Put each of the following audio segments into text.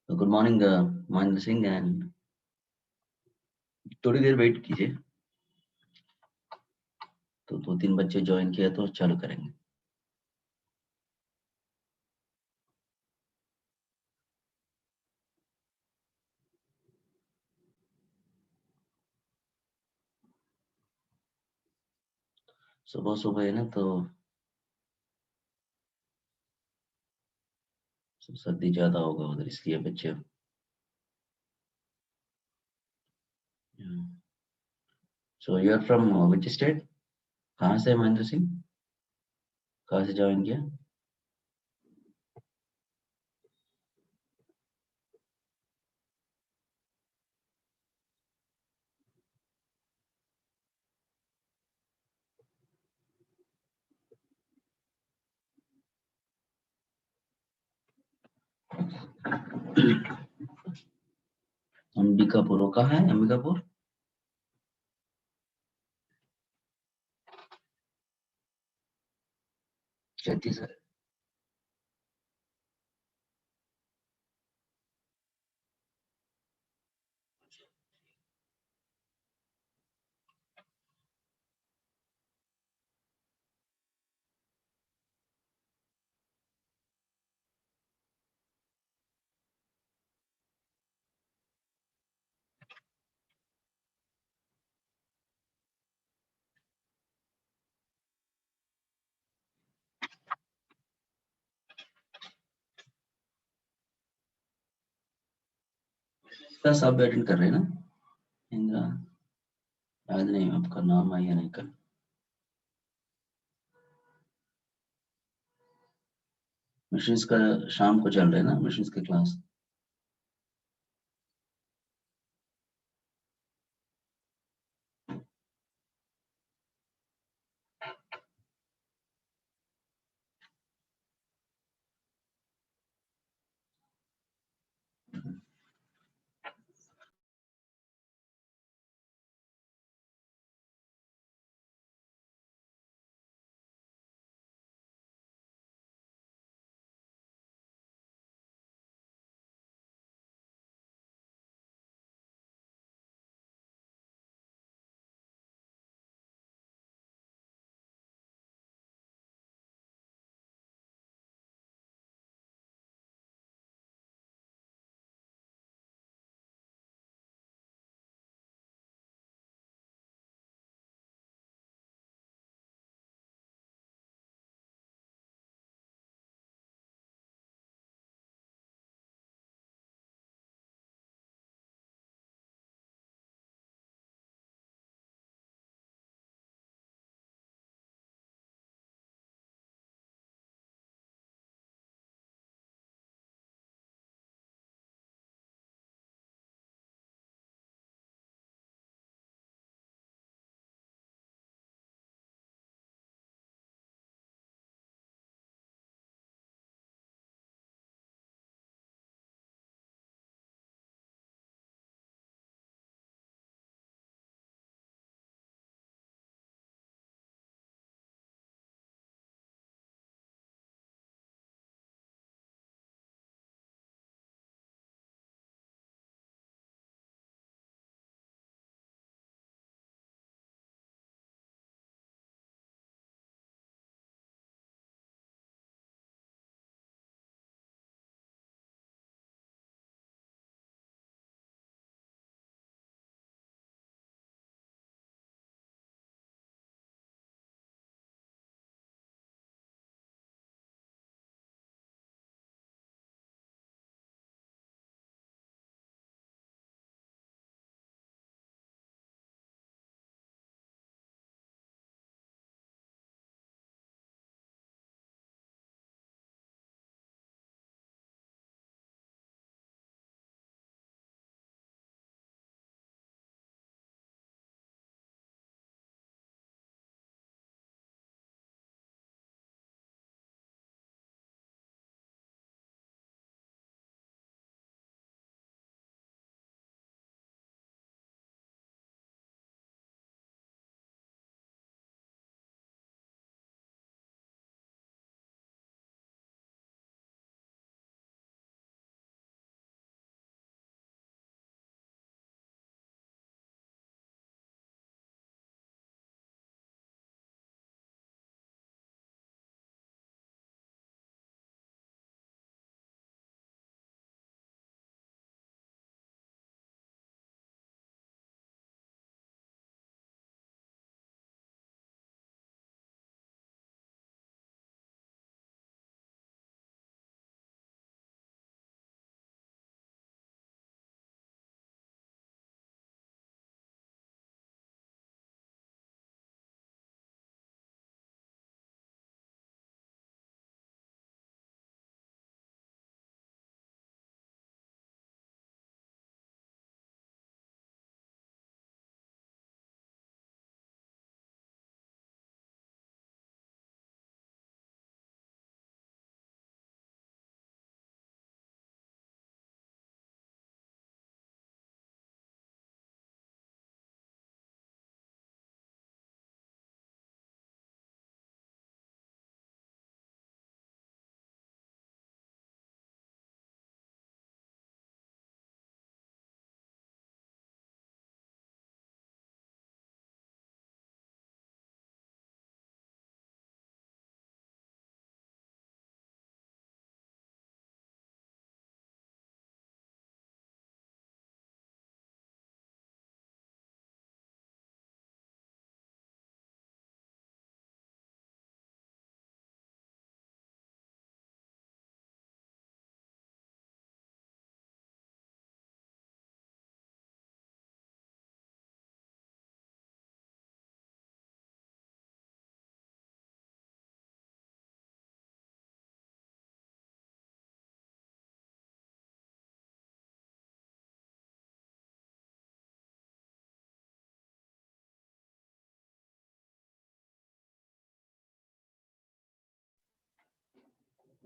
तो good morning Mahendra Singh and थोड़ी देर wait कीजिए। तो 2-3 बच्चे ज्वाइन किया तो चालू करेंगे। सुबह सुबह है ना, तो सर्दी ज्यादा होगा उधर, इसलिए बच्चे। So you are from which state? कहाँ से महेंद्र सिंह? कहाँ से ज्वाइन किया? अंबिकापुर। वो कहाँ है अंबिकापुर? छत्तीसगढ़। क्लास आप अटेंड कर रहे हैं ना? इंदिरा, याद नहीं आपका नाम है या नहीं कल। मशीन्स का शाम को चल रहा है ना, मशीन्स की क्लास?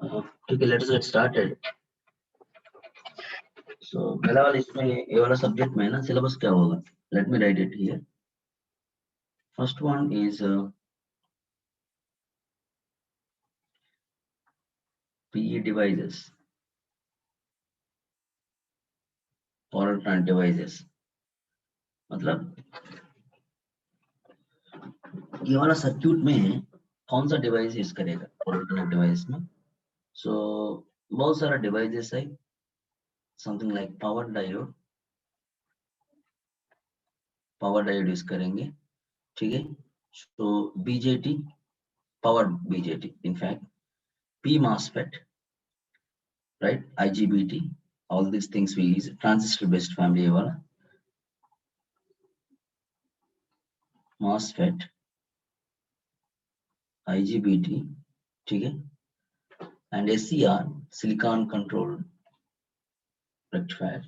ठीक है, लेट्स गेट स्टार्टेड. सो पहला वाला इसमें ये वाला सब्जेक्ट में है ना, सिलेबस क्या होगा? Let me write it here. First one is PE devices और ट्रांस डिवाइसेस. मतलब ये वाला सर्क्यूट में कौन सा डिवाइस यूज करेगा ऑल्टरनेट डिवाइस में. सो बहुत सारा डिवाइसेस है. Something like power diode use करेंगे. ठीक है. So BJT, power BJT, in fact P MOSFET, right? IGBT, all these things we use. Transistor based family वाला MOSFET, IGBT, ठीक है. And SCR, silicon controlled rectifier,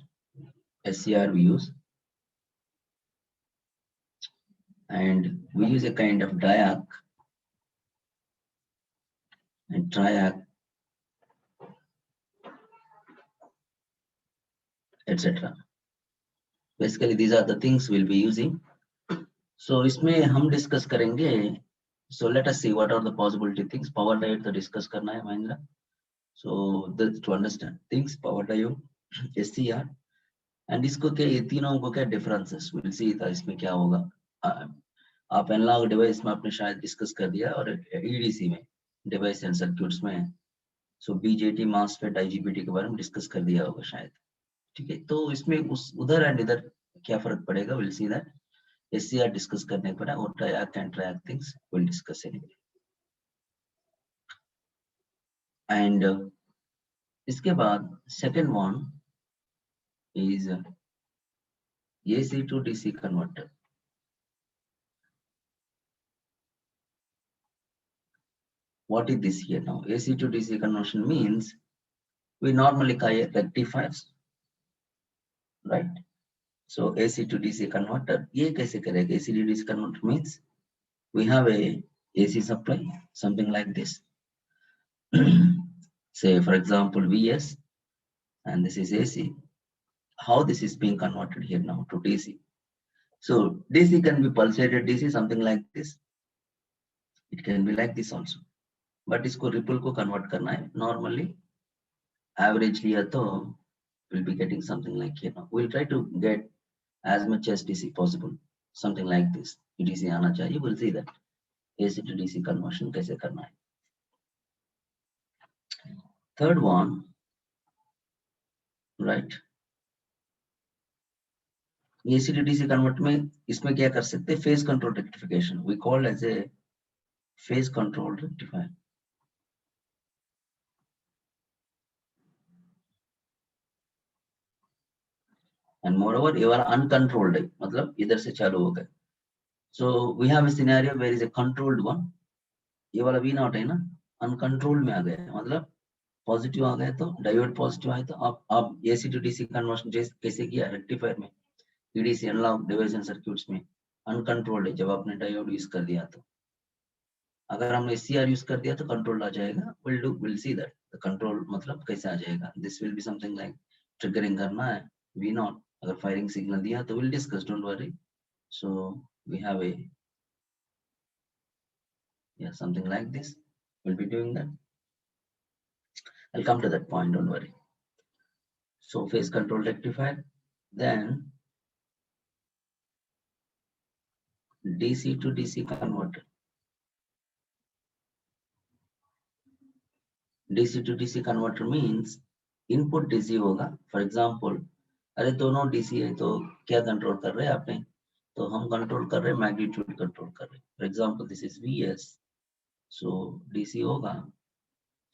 SCR we use. And we use a kind of diac and triac, etc. Basically these are the things we'll be using. So इसमें हम discuss करेंगे. So let us see what are the possibility things. Power diode तो discuss करना है Mahendra. So to understand things, power diode, SCR, and इसको क्या, ये तीनों को क्या डिफरेंसेस विल सी था. इसमें क्या होगा, आप एनालॉग डिवाइस में आपने शायद डिस्कस कर दिया, और EDC में डिवाइस एंड सर्क्यूट्स में सो बीजेटी, मॉसफेट, IGBT के बारे में डिस्कस कर दिया होगा शायद. ठीक है. तो इसमें उस उधर एंड इधर क्या फर्क पड़ेगा, will see that. SCR discuss करने पर और ट्रायक and ट्रायक things will discuss anyway. And इसके बाद second one is AC to DC converter. What is this here now? AC to DC conversion means we normally call it rectifiers, right? So AC to DC converter, ये कैसे करेगा? AC to DC converter means we have a AC supply, something like this. Say for example VS, and this is AC. How this is being converted here now to DC? So DC can be pulsated DC, something like this. It can be like this also. But इसको ripple को convert करना है. Normally, average लिया तो we'll be getting something like here now. We'll try to get as much as DC possible, something like this. DC आना चाहिए. We'll see that AC to DC conversion कैसे करना है. Third one, right? AC to DC convert में इसमें क्या कर सकते हैं? Phase control rectification. We call as a phase control rectifier. And moreover, you are uncontrolled. मतलब इधर से चालू हो गए. So we have a scenario where is a controlled one. ये वाला V naught है ना, uncontrolled में आ गया. मतलब पॉजिटिव आ गया तो डायोड पॉजिटिव आया तो आप AC to DC कन्वर्शन कैसे किया? रेक्टिफायर में, EDC analog device and circuits में अनकंट्रोल्ड है. जब आपने डायोड यूज कर दिया तो, अगर हमने SCR यूज कर दिया तो कंट्रोल आ जाएगा. Will see that the control मतलब कैसे आ जाएगा. This will be something like triggering करना है V naught. अगर फायरिंग सिग्नल दिया तो will discuss, don't worry. So we have a something like this. We'll be doing that. I'll come to that point, don't worry. So phase control rectifier, then DC to DC converter. DC to DC converter means input DC होगा. For example, अरे दोनों DC है तो क्या control कर रहे हैं आपने? तो हम कंट्रोल कर रहे हैं मैग्नीट्यूड कंट्रोल कर रहे हैं. For example, this is VS, so DC होगा,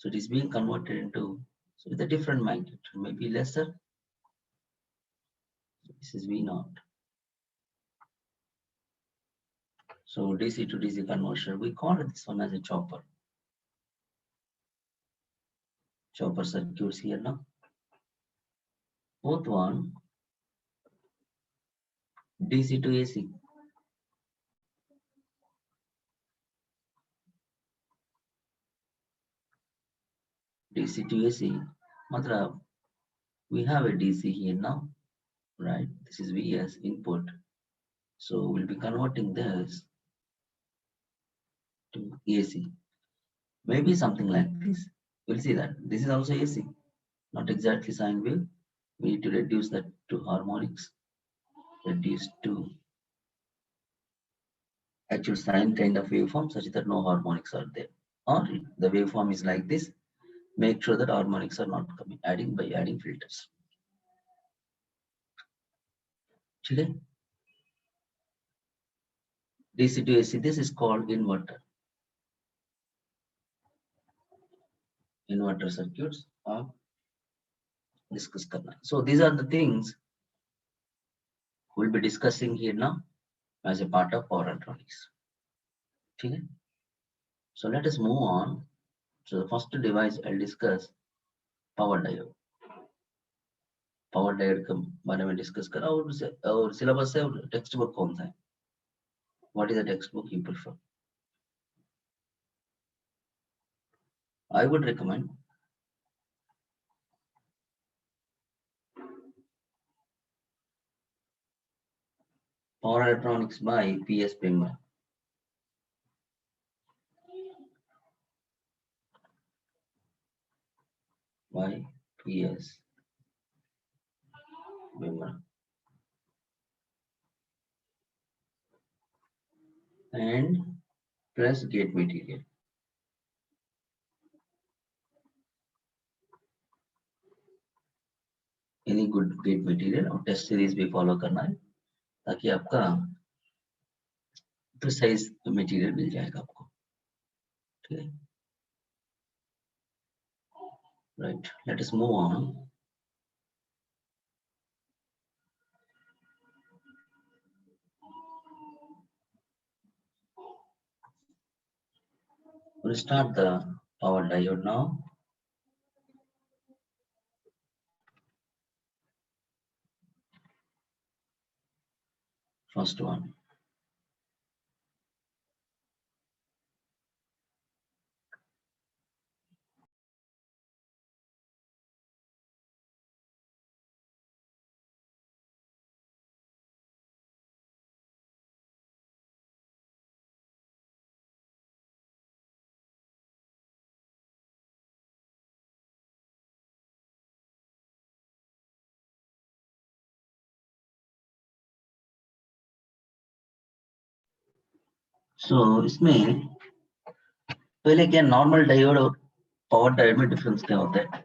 so it is being converted into, so with a different magnitude, maybe lesser. This is V naught. So DC to DC conversion, we call this one as a chopper. Chopper circuits here now. Fourth one, DC to AC. DC to AC. Matlab, we have a DC here now, right? This is VS input. So we'll be converting this to AC. Maybe something like this. We'll see that. This is also AC, not exactly sine wave. We need to reduce that to harmonics, reduce to actual sine kind of waveform such that no harmonics are there. Or the waveform is like this. Make sure that harmonics are not coming, adding by adding filters. Okay. DC to AC, this is called inverter. Inverter circuits are discuss karna. So these are the things we'll be discussing here now as a part of power electronics. Okay. So let us move on. So the first device I'll discuss power diode. Power diode के बारे में discuss करा और syllabus से textbook कौन सा है? What is the textbook you prefer? I would recommend Power Electronics by P.S. Bimra. By P.S. Bimra. And plus gate material. Any good gate material और टेस्ट सीरीज भी फॉलो करना है ताकि आपका प्रिसाइज मटेरियल मिल जाएगा आपको. ठीक है. Right. Let us move on. We'll start the power diode now. First one. So इसमें पहले क्या नॉर्मल डायोड और पावर डायोड में डिफरेंस क्या होता है?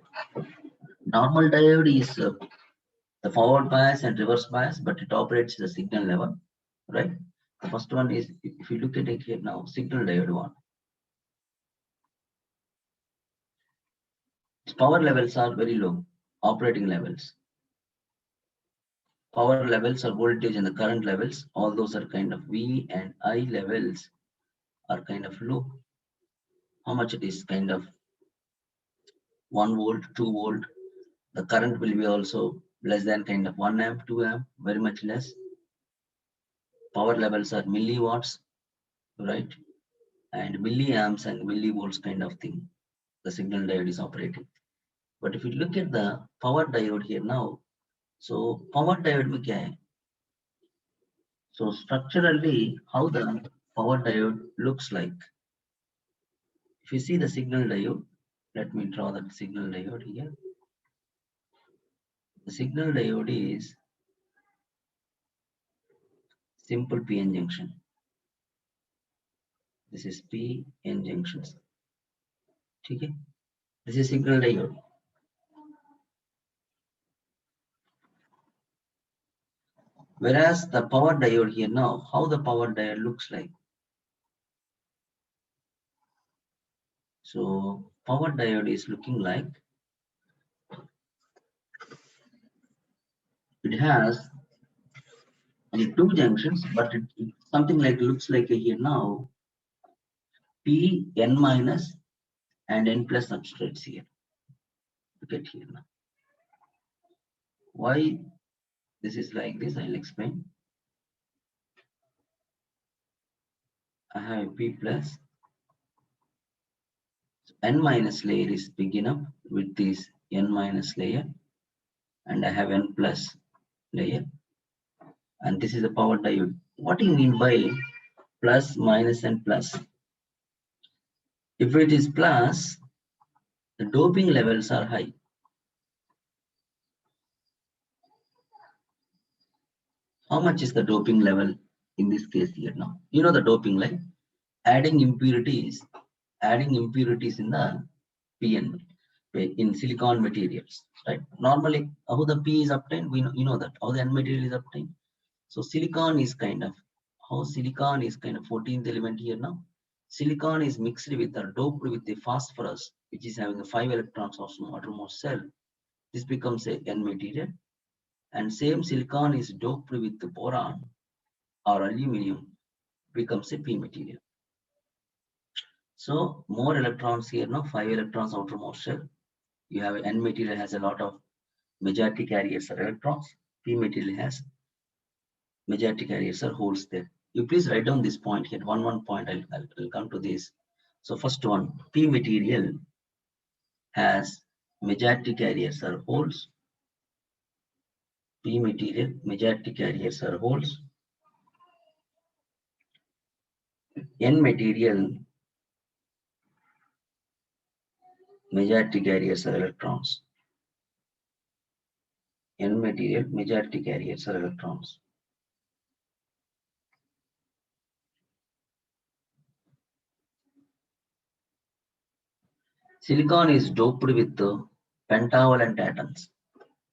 Normal diode is the forward bias and reverse bias, but it operates the signal level, right? The first one is, if you look at it here now, signal diode one. Its power levels are very low, operating levels. Power levels or voltage and the current levels, all those are kind of V and I levels are kind of low. How much it is? Kind of 1 volt, 2 volt. The current will be also less than kind of 1 amp, 2 amp, very much less. Power levels are milliwatts, right? And milliamps and millivolts kind of thing. The signal diode is operating. But if you look at the power diode here now, so power diode में क्या है? So structurally, how the power diode looks like. If you see the signal diode, let me draw that signal diode here. The signal diode is simple PN junction. This is PN junctions. Okay. This is signal diode. Whereas the power diode here now, how the power diode looks like. So power diode is looking like it has only 2 junctions, but it something like looks like here now P n minus and n plus substrates here. Look at here now. Why this is like this, I'll explain. I have P plus N minus layer is big enough with this N minus layer, and I have N plus layer, and this is a power diode. What do you mean by plus, minus, and plus? If it is plus, the doping levels are high. How much is the doping level in this case here now? You know the doping, like adding impurities in the PN, in silicon materials, right? Normally, how the P is obtained, we know, you know that how the N material is obtained. So silicon is kind of, how silicon is kind of 14th element here now. Silicon is mixed with or doped with the phosphorus, which is having a 5 electrons of outermost shell. This becomes a N material, and same silicon is doped with the boron or aluminum, becomes a P material. So more electrons here now, 5 electrons outermost shell. You have N material has a lot of majority carriers or electrons. P material has majority carriers or holes there. You please write down this point here. One point. I'll come to this. So first one, P material has majority carriers or holes. P material majority carriers or holes. N material majority carriers or electrons. N material majority carriers or electrons. Silicon is doped with pentavalent atoms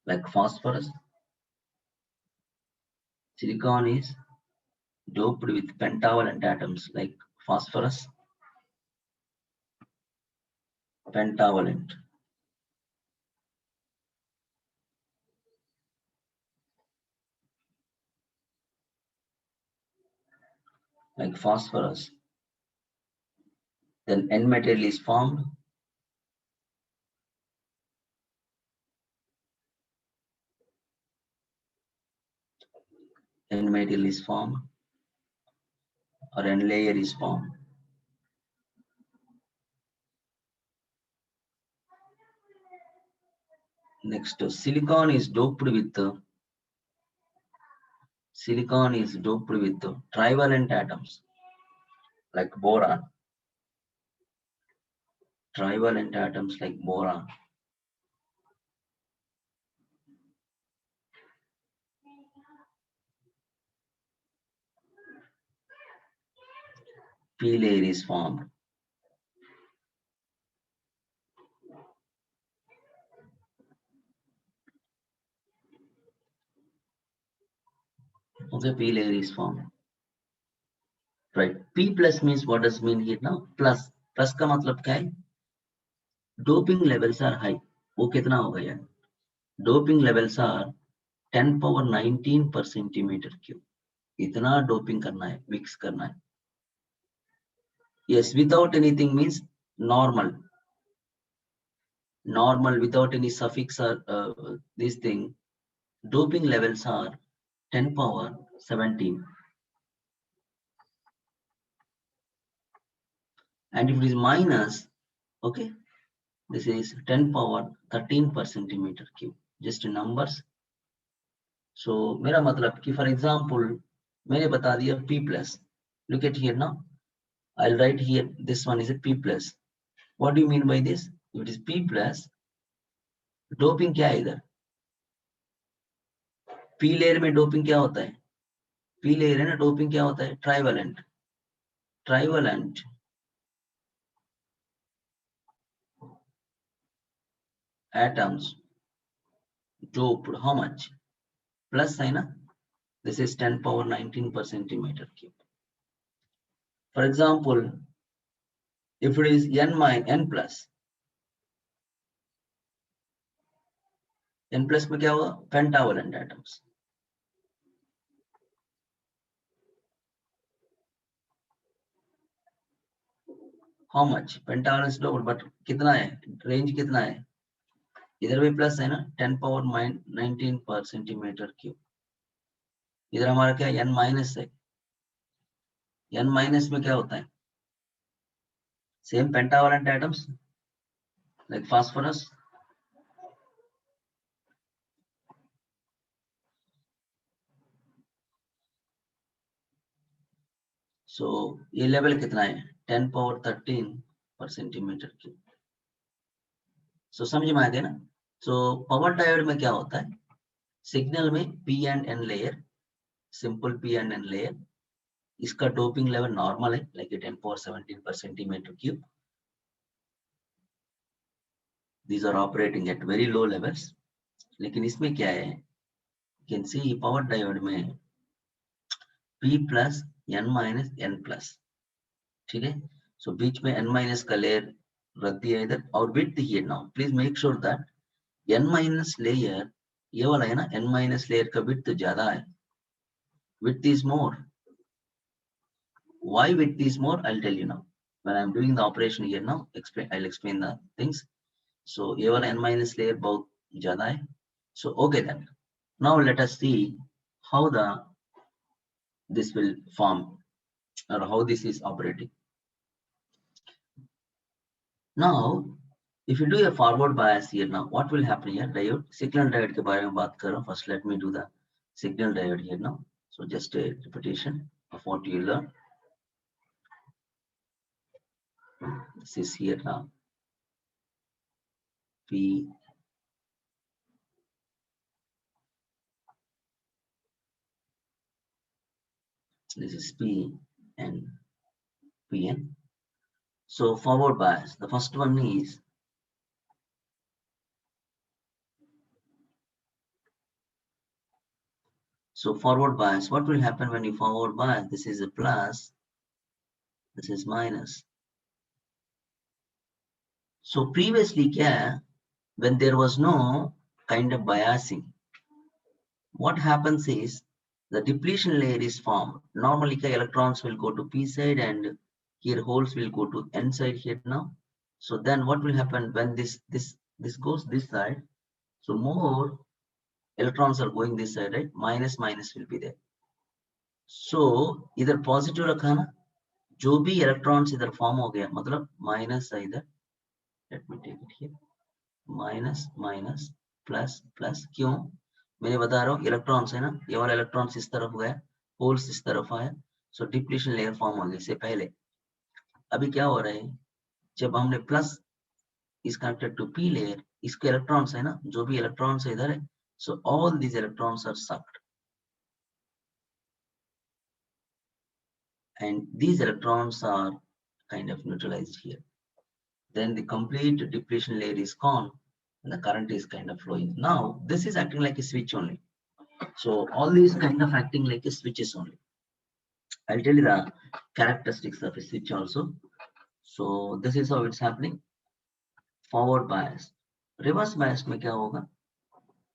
like phosphorus. Silicon is doped with pentavalent atoms like phosphorus. Pentavalent. Like phosphorus. Then N material is formed. N material is formed, or N layer is formed. Next, silicon is doped with trivalent atoms like boron. Trivalent atoms like boron. P layer is formed. Okay, P layer is formed. Right. P plus means, what does mean here now? Plus. Plus का मतलब क्या है? Doping levels are high. वो कितना होगा यार? Doping levels are 10 power 19 per centimeter cube. इतना doping करना है, mix करना है. Yes, without anything means normal. Normal without any suffix or this thing. Doping levels are 10 power 17. And if it is minus, okay, this is 10 power 13 per centimeter cube. Just numbers. So मेरा मतलब कि for example मैंने बता दिया P plus. Look at here now. I'll write here, this one is a P plus. What do you mean by this? If it is P plus, doping क्या है इधर? P layer में doping क्या होता है? P layer है ना, doping क्या होता है? Trivalent. Trivalent atoms doped how much? Plus है ना? This is 10 power 19 per centimeter cube. For example, if it is N plus, N plus में क्या होगा? Pentavalent atoms. How much? Pentavalent is double, but कितना है? Range कितना है? इधर भी प्लस है ना, 10 पावर 19 पर सेंटीमीटर क्यूब. इधर हमारा क्या N माइनस है. N माइनस में क्या होता है? Same pentavalent atoms like phosphorus. So ये लेवल कितना है 10 पावर 13 पर सेंटीमीटर क्यूब. सो समझ में आ गया ना. सो पावर डायोड में क्या होता है, सिग्नल में P and N layer, simple P and N layer, इसका डोपिंग लेवल नॉर्मल है लाइक 10 पावर 17 पर centimetre cube. These are operating at very low levels. लेकिन इसमें क्या है, you can see power diode में P plus N minus N plus, ठीक है. सो बीच में N minus का लेयर रख दिया इधर और width here now. Please make sure that N minus layer ये वाला है ना, N minus layer का width ज्यादा है, width is more. Why width is more? I'll tell you now. When I'm doing the operation here now, I'll explain the things. So ये वाला N minus layer बहुत ज्यादा है. So okay then. Now let us see how this will form or how this is operating. Now, if you do a forward bias here now, what will happen here? Diode, signal diode के बारे में बात कर रहा हूँ. First, let me do the signal diode here now. So just a repetition of what you learned. This is here now. P. This is P and PN. So forward bias. The first one is forward bias. What will happen when you forward bias? This is a plus. This is minus. So previously, when there was no kind of biasing, what happens is the depletion layer is formed. Normally, electrons will go to P side and here holes will go to N side here now. So then what will happen when this goes this side? So more electrons are going this side, right? Minus will be there. So either positive रखा ना, जो भी electrons इधर form हो गया, मतलब minus है इधर. Let me take it here. Minus plus क्यों? मैं बता रहा हूँ इलेक्ट्रॉन्स है ना, ये वाला इलेक्ट्रॉन्स इस तरफ गया, होल्स इस तरफ आया, सो डिप्लीशन लेयर फॉर्म हो गई. इससे पहले अभी क्या हो रहा है, जब हमने plus is connected to P layer, इसके इलेक्ट्रॉन्स है ना, जो भी इलेक्ट्रॉन्स है इधर है, so all these electrons are sucked and these electrons are kind of neutralized here. Then the complete depletion layer is gone and the current is kind of flowing. Now this is acting like a switch only. So all these kind of acting like a switches only. I'll tell you the characteristics of a switch also. So this is how it's happening. Forward bias. Reverse bias में क्या होगा?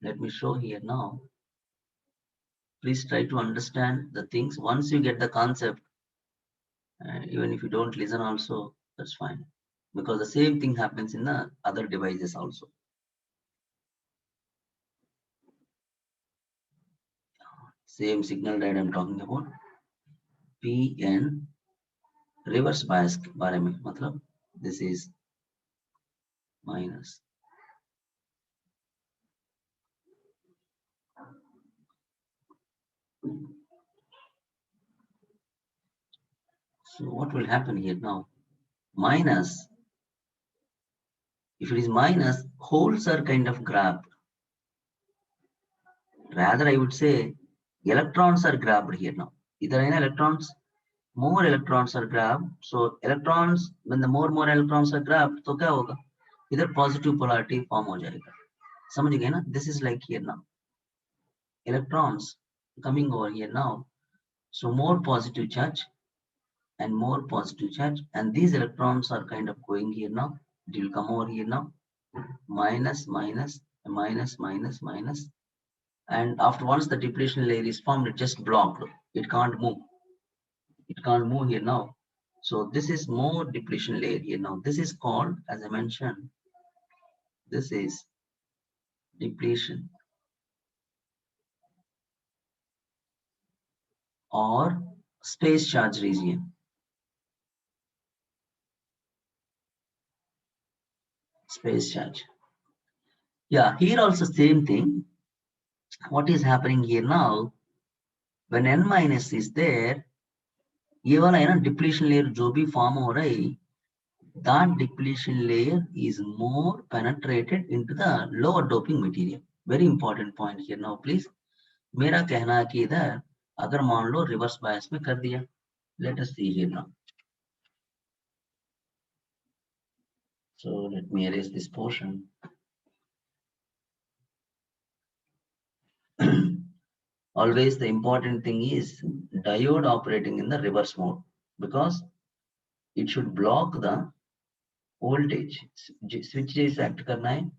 Let me show here now. Please try to understand the things. Once you get the concept, even if you don't listen also, that's fine. Because the same thing happens in the other devices also. Same signal that I'm talking about. PN reverse bias के बारे में, मतलब this is minus. So what will happen here now? Minus, if it is minus, holes are kind of grabbed. Rather, I would say electrons are grabbed here now. Either in electrons, more electrons are grabbed. So electrons, when the more electrons are grabbed, तो क्या होगा? इधर positive polarity form हो जाएगा. समझ गए ना? This is like here now. Electrons coming over here now. So more positive charge and more positive charge, and these electrons are kind of going here now. It will come over here now. Minus, and after once the depletion layer is formed, it just blocked. It can't move. It can't move here now. So this is more depletion layer here now. This is called, as I mentioned, this is depletion or space charge region. space charge. Yeah, here also same thing. What is happening here now? When n minus is there, ये वाला है ना depletion layer जो भी form हो रहा है, that depletion layer is more penetrated into the lower doping material. Very important point here now, please. मेरा कहना है कि इधर अगर मान लो reverse bias में कर दिया, let us see here now. So let me erase this portion. Always the important thing is diode operating in the reverse mode, because it should block the voltage. Switch is act करना है,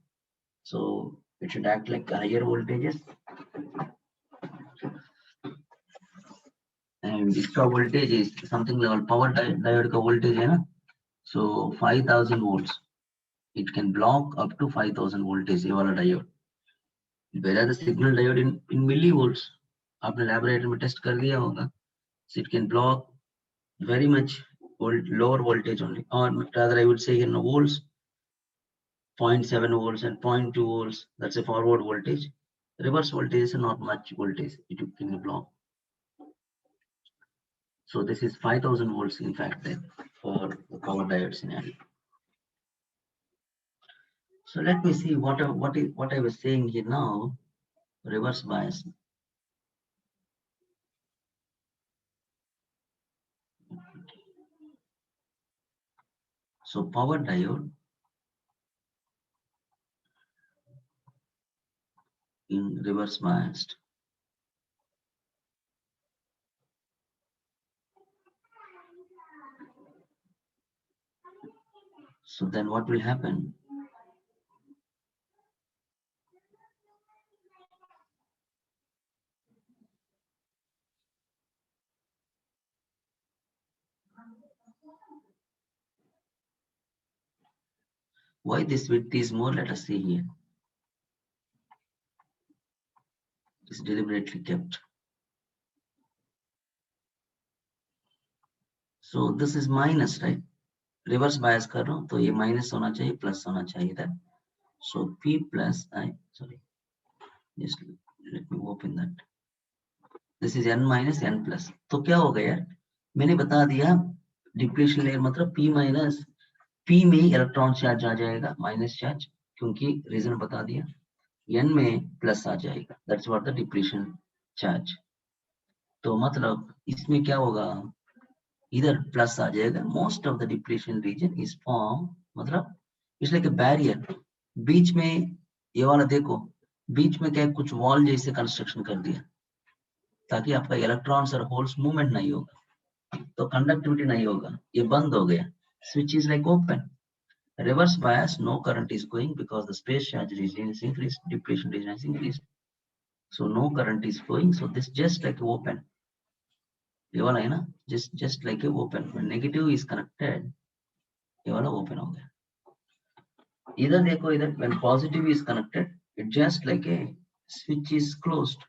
so it should act like higher voltages. And इसका voltage is something level power diode का voltage है ना, so 5000 volts. It can block up to 5000 voltage ये वाला diode. Whereas the signal diode in millivolts, आपने laboratory में test कर दिया होगा, so it can block very much lower voltage only, or rather I would say in volts, 0.7 volts and 0.2 volts. That's a forward voltage. Reverse voltage is not much voltage it can block. So this is 5000 volts in fact then for the power diode scenario. So let me see what I was saying here now. Reverse bias. So power diode in reverse biased. So then what will happen? Why this width is more? Let us see here. It's deliberately kept. So this is minus, right? Reverse bias कर रहा हूँ तो ये minus होना चाहिए, plus होना चाहिए था. So P plus I, sorry, just let me open that. This is n minus n plus. तो क्या होगा यार? मैंने बता दिया depletion layer मतलब P minus, P में इलेक्ट्रॉन चार्ज आ जाएगा, माइनस चार्ज, क्योंकि रीजन बता दिया, n में प्लस आ जाएगा, that's what the depletion charge. तो मतलब इसमें क्या होगा, इधर प्लस आ जाएगा. Most of the depletion region is form, मतलब इट्स लाइक अ बैरियर. बीच में ये वाला देखो, बीच में क्या कुछ वॉल जैसे कंस्ट्रक्शन कर दिया ताकि आपका इलेक्ट्रॉन्स और होल्स मूवमेंट नहीं होगा, तो कंडक्टिविटी नहीं होगा, ये बंद हो गया. Switch is like open. Reverse bias, no current is going because the space charge region is increased, depletion region is increased. So no current is flowing. So this just like open. ये वाला है ना, just like a open. When negative is connected, ये वाला open हो गया. इधर देखो, इधर when positive is connected, it just like a switch is closed.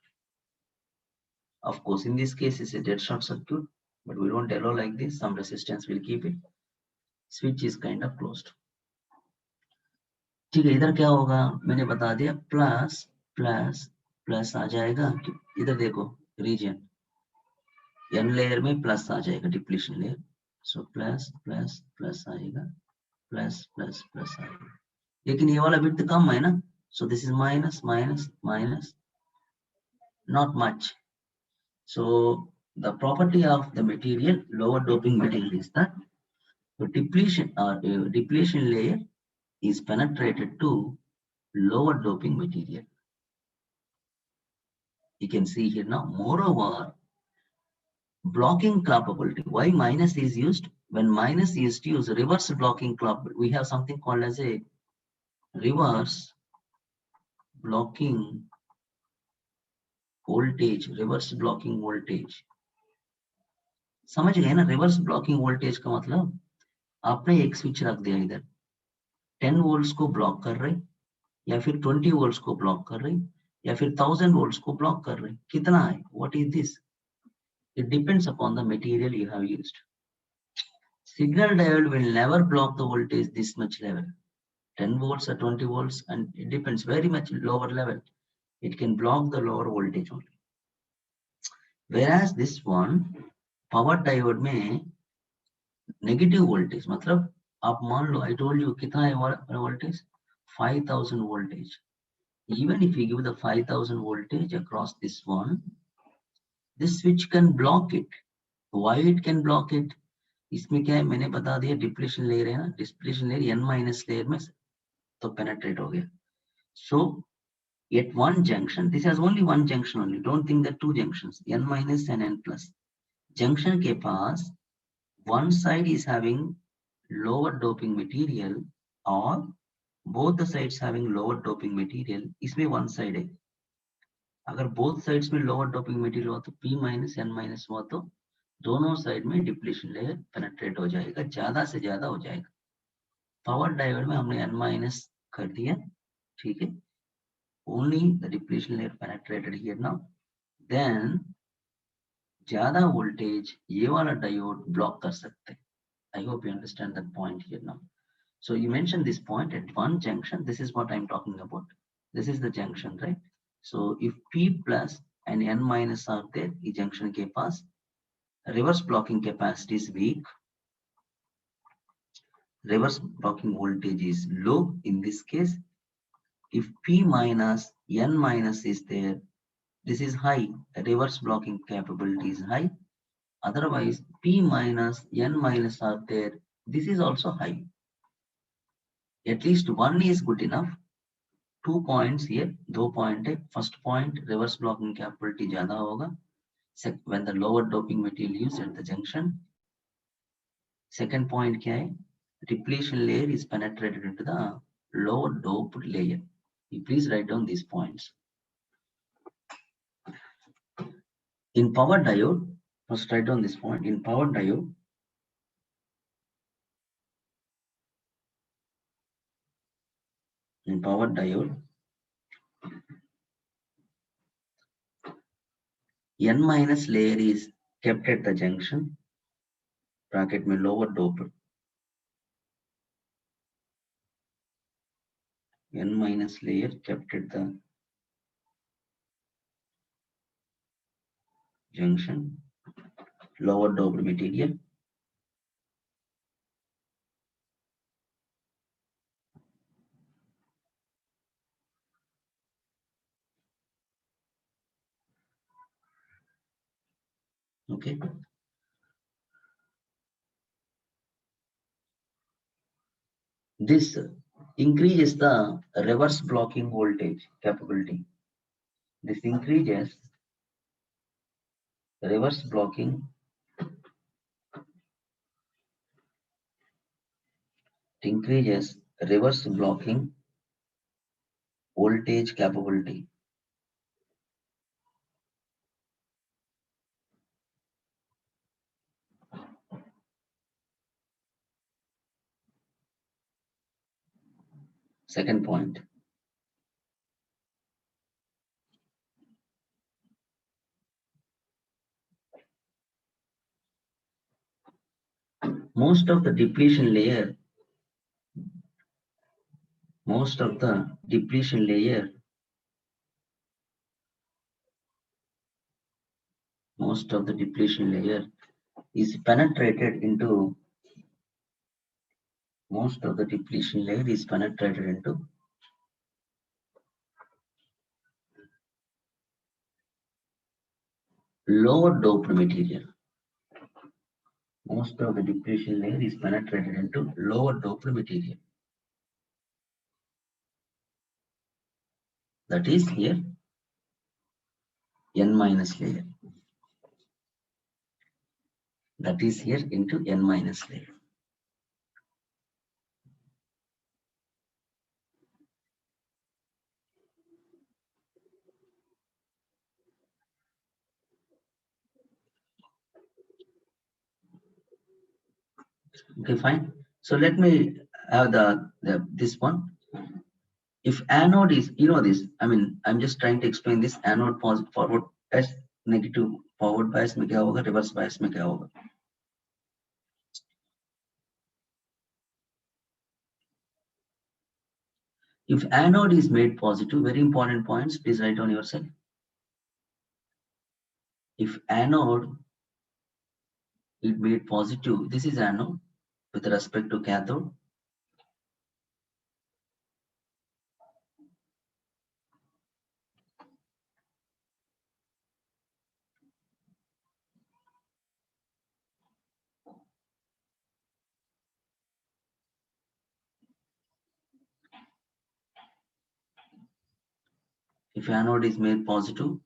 Of course, in this case, it's a dead short circuit, but we don't allow like this. Some resistance will keep it. Switch is kind of closed. ठीक है, इधर क्या होगा मैंने बता दिया, plus plus plus आ जाएगा. इधर देखो रीजन n लेयर में प्लस आ जाएगा, depletion layer. So plus plus plus आएगा, प्लस प्लस प्लस आएगा, लेकिन ये वाला विड्थ कम है ना. So this is minus minus minus, not much. So the property of the material, lower doping material, is that depletion layer is penetrated to lower doping material. You can see here now. Moreover, blocking capability. Why minus is used? When minus is used, reverse blocking club. We have something called as a reverse blocking voltage. Reverse blocking voltage. समझ गए ना? Reverse blocking voltage का मतलब आपने एक switch रख दिया इधर, 10 वोल्ट्स को ब्लॉक कर रहे, या फिर 20 वोल्ट्स को ब्लॉक कर रहे, या फिर 1000 वोल्ट्स को ब्लॉक कर रहे. कितना है? What is this? It depends upon the material you have used. Signal diode will never block the voltage this much level. 10 volts or 20 volts, and it depends, very much lower level. It can block the lower voltage only. Whereas this one, power diode में negative voltage, मतलब आप मान लो, I told you कितना है voltage, 5000 voltage. Even if we give the 5000 voltage across this one, this switch can block it. Why it can block it? इसमें क्या है, मैंने बता दिया, डिप्लीशन लेयर है ना, depletion layer n minus layer में तो पेनेट्रेट हो गया. So at one junction, this has only one junction only, don't think that two junctions, n minus and n plus. Junction के पास one side is having lower doping material or both the sides having lower doping material, इसमें one side है. अगर both sides में lower doping material हुआ तो p minus n minus हुआ तो दोनों साइड में डिप्लीशन लेयर पेनेट्रेट हो जाएगा, ज्यादा से ज्यादा हो जाएगा. पावर डायोड में हमने n माइनस कर दिया, ठीक है. Only the depletion layer penetrated here now. Then ज्यादा वोल्टेज ये वाला डायोड ब्लॉक कर सकते. I hope you understand that point here now. So you mentioned this point at one junction. This is what I'm talking about. This is the junction, right? So if P plus and N minus are there, इस junction के पास reverse blocking capacity is weak. Reverse blocking voltage is low in this case. If P minus N minus is there, this is high. Reverse blocking capability is high. Otherwise, P minus N minus are there. This is also high. At least one is good enough. 2 points here, 2 point है. First point, reverse blocking capability ज़्यादा होगा when the lower doping material used at the junction. Second point क्या है? Depletion layer is penetrated into the lower doped layer. You please write down these points. In power diode, first write down this point. In power diode, N minus layer is kept at the junction, bracket में lower doped. N minus layer kept at the junction, lower doped material. Okay. This increases the reverse blocking voltage capability. This increases reverse blocking voltage capability. Second point. Most of the depletion layer is penetrated into lower doped material. Most of the depletion layer is penetrated into lower doped material. That is here N minus layer. That is here into N minus layer. Okay, fine. So let me have this one. If anode is, you know this, I mean, I'm just trying to explain this. Anode positive forward bias, negative forward bias में क्या होगा, reverse bias में क्या होगा. If anode is made positive, very important points, please write on yourself. If anode is made positive, this is anode with respect to cathode. If anode is made positive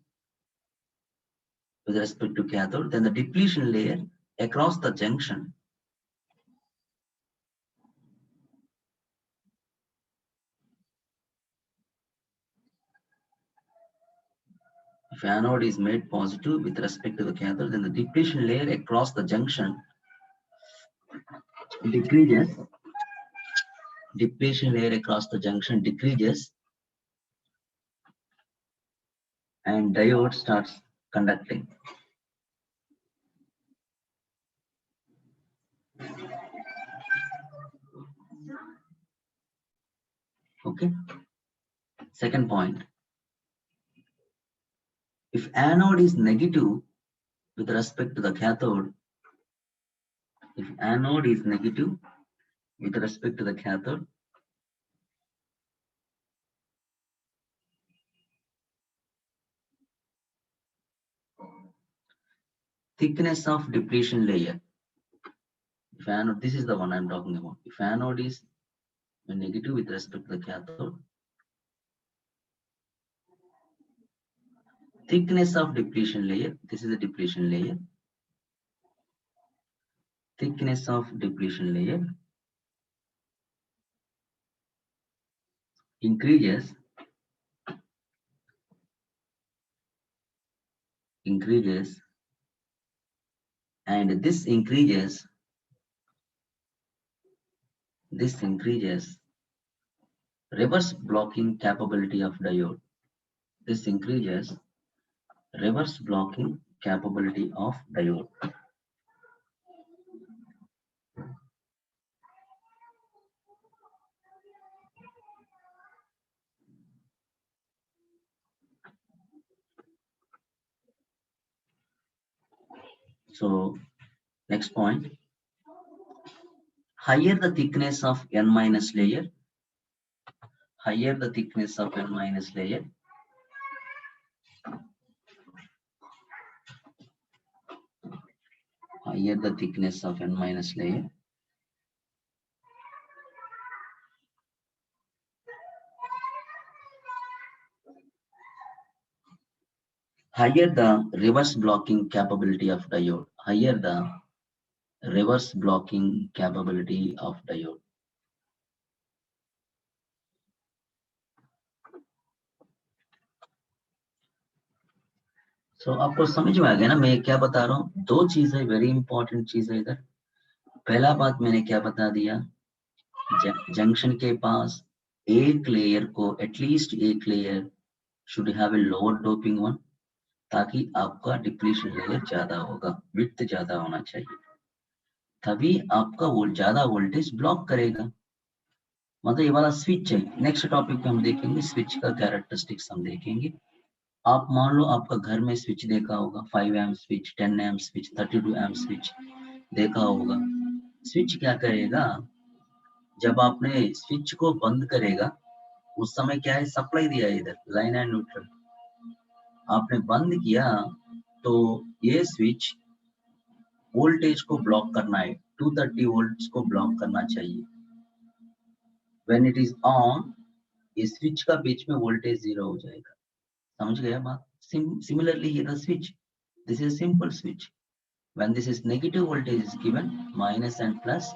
with respect to cathode, then the depletion layer across the junction if anode is made positive with respect to the cathode, then the depletion layer across the junction decreases. Depletion layer across the junction decreases, and diode starts conducting. Okay. Second point. If anode is negative with respect to the cathode, if anode is negative with respect to the cathode, thickness of depletion layer. If anode, this is the one I'm talking about. If anode is negative with respect to the cathode, thickness of depletion layer, this is a depletion layer. Thickness of depletion layer increases and this increases reverse blocking capability of diode. This increases reverse blocking capability of diode. So next point, higher the thickness of n minus layer, higher the thickness of n minus layer, higher the thickness of n minus layer, higher the reverse blocking capability of diode, higher the reverse blocking capability of diode. So आपको समझ में आ गया ना मैं क्या बता रहा हूँ? दो चीजें वेरी इंपॉर्टेंट चीज है इधर. पहला बात मैंने क्या बता दिया, जंक्शन के पास एक लेयर को एटलीस्ट एक layer should have a lower doping one, ताकि आपका डिप्लीशन लेयर ज्यादा होगा, विड्थ ज्यादा होना चाहिए, तभी आपका ज्यादा वोल्टेज ब्लॉक करेगा. मतलब ये वाला स्विच है. नेक्स्ट टॉपिक पे हम देखेंगे स्विच का कैरेक्टरिस्टिक्स हम देखेंगे. आप मान लो आपका घर में स्विच देखा होगा, 5 M switch, 10 M switch, 32 M switch देखा होगा. स्विच क्या करेगा, जब आपने स्विच को बंद करेगा उस समय क्या है, सप्लाई दिया है इधर लाइन एंड न्यूट्रल, आपने बंद किया तो ये स्विच वोल्टेज को ब्लॉक करना है, 230 वोल्ट्स को ब्लॉक करना चाहिए. व्हेन इट इज ऑन, ये स्विच का बीच में वोल्टेज 0 हो जाएगा. समझ गया बात? Similarly here the switch, this is simple switch. When this is negative voltage is given, minus and plus,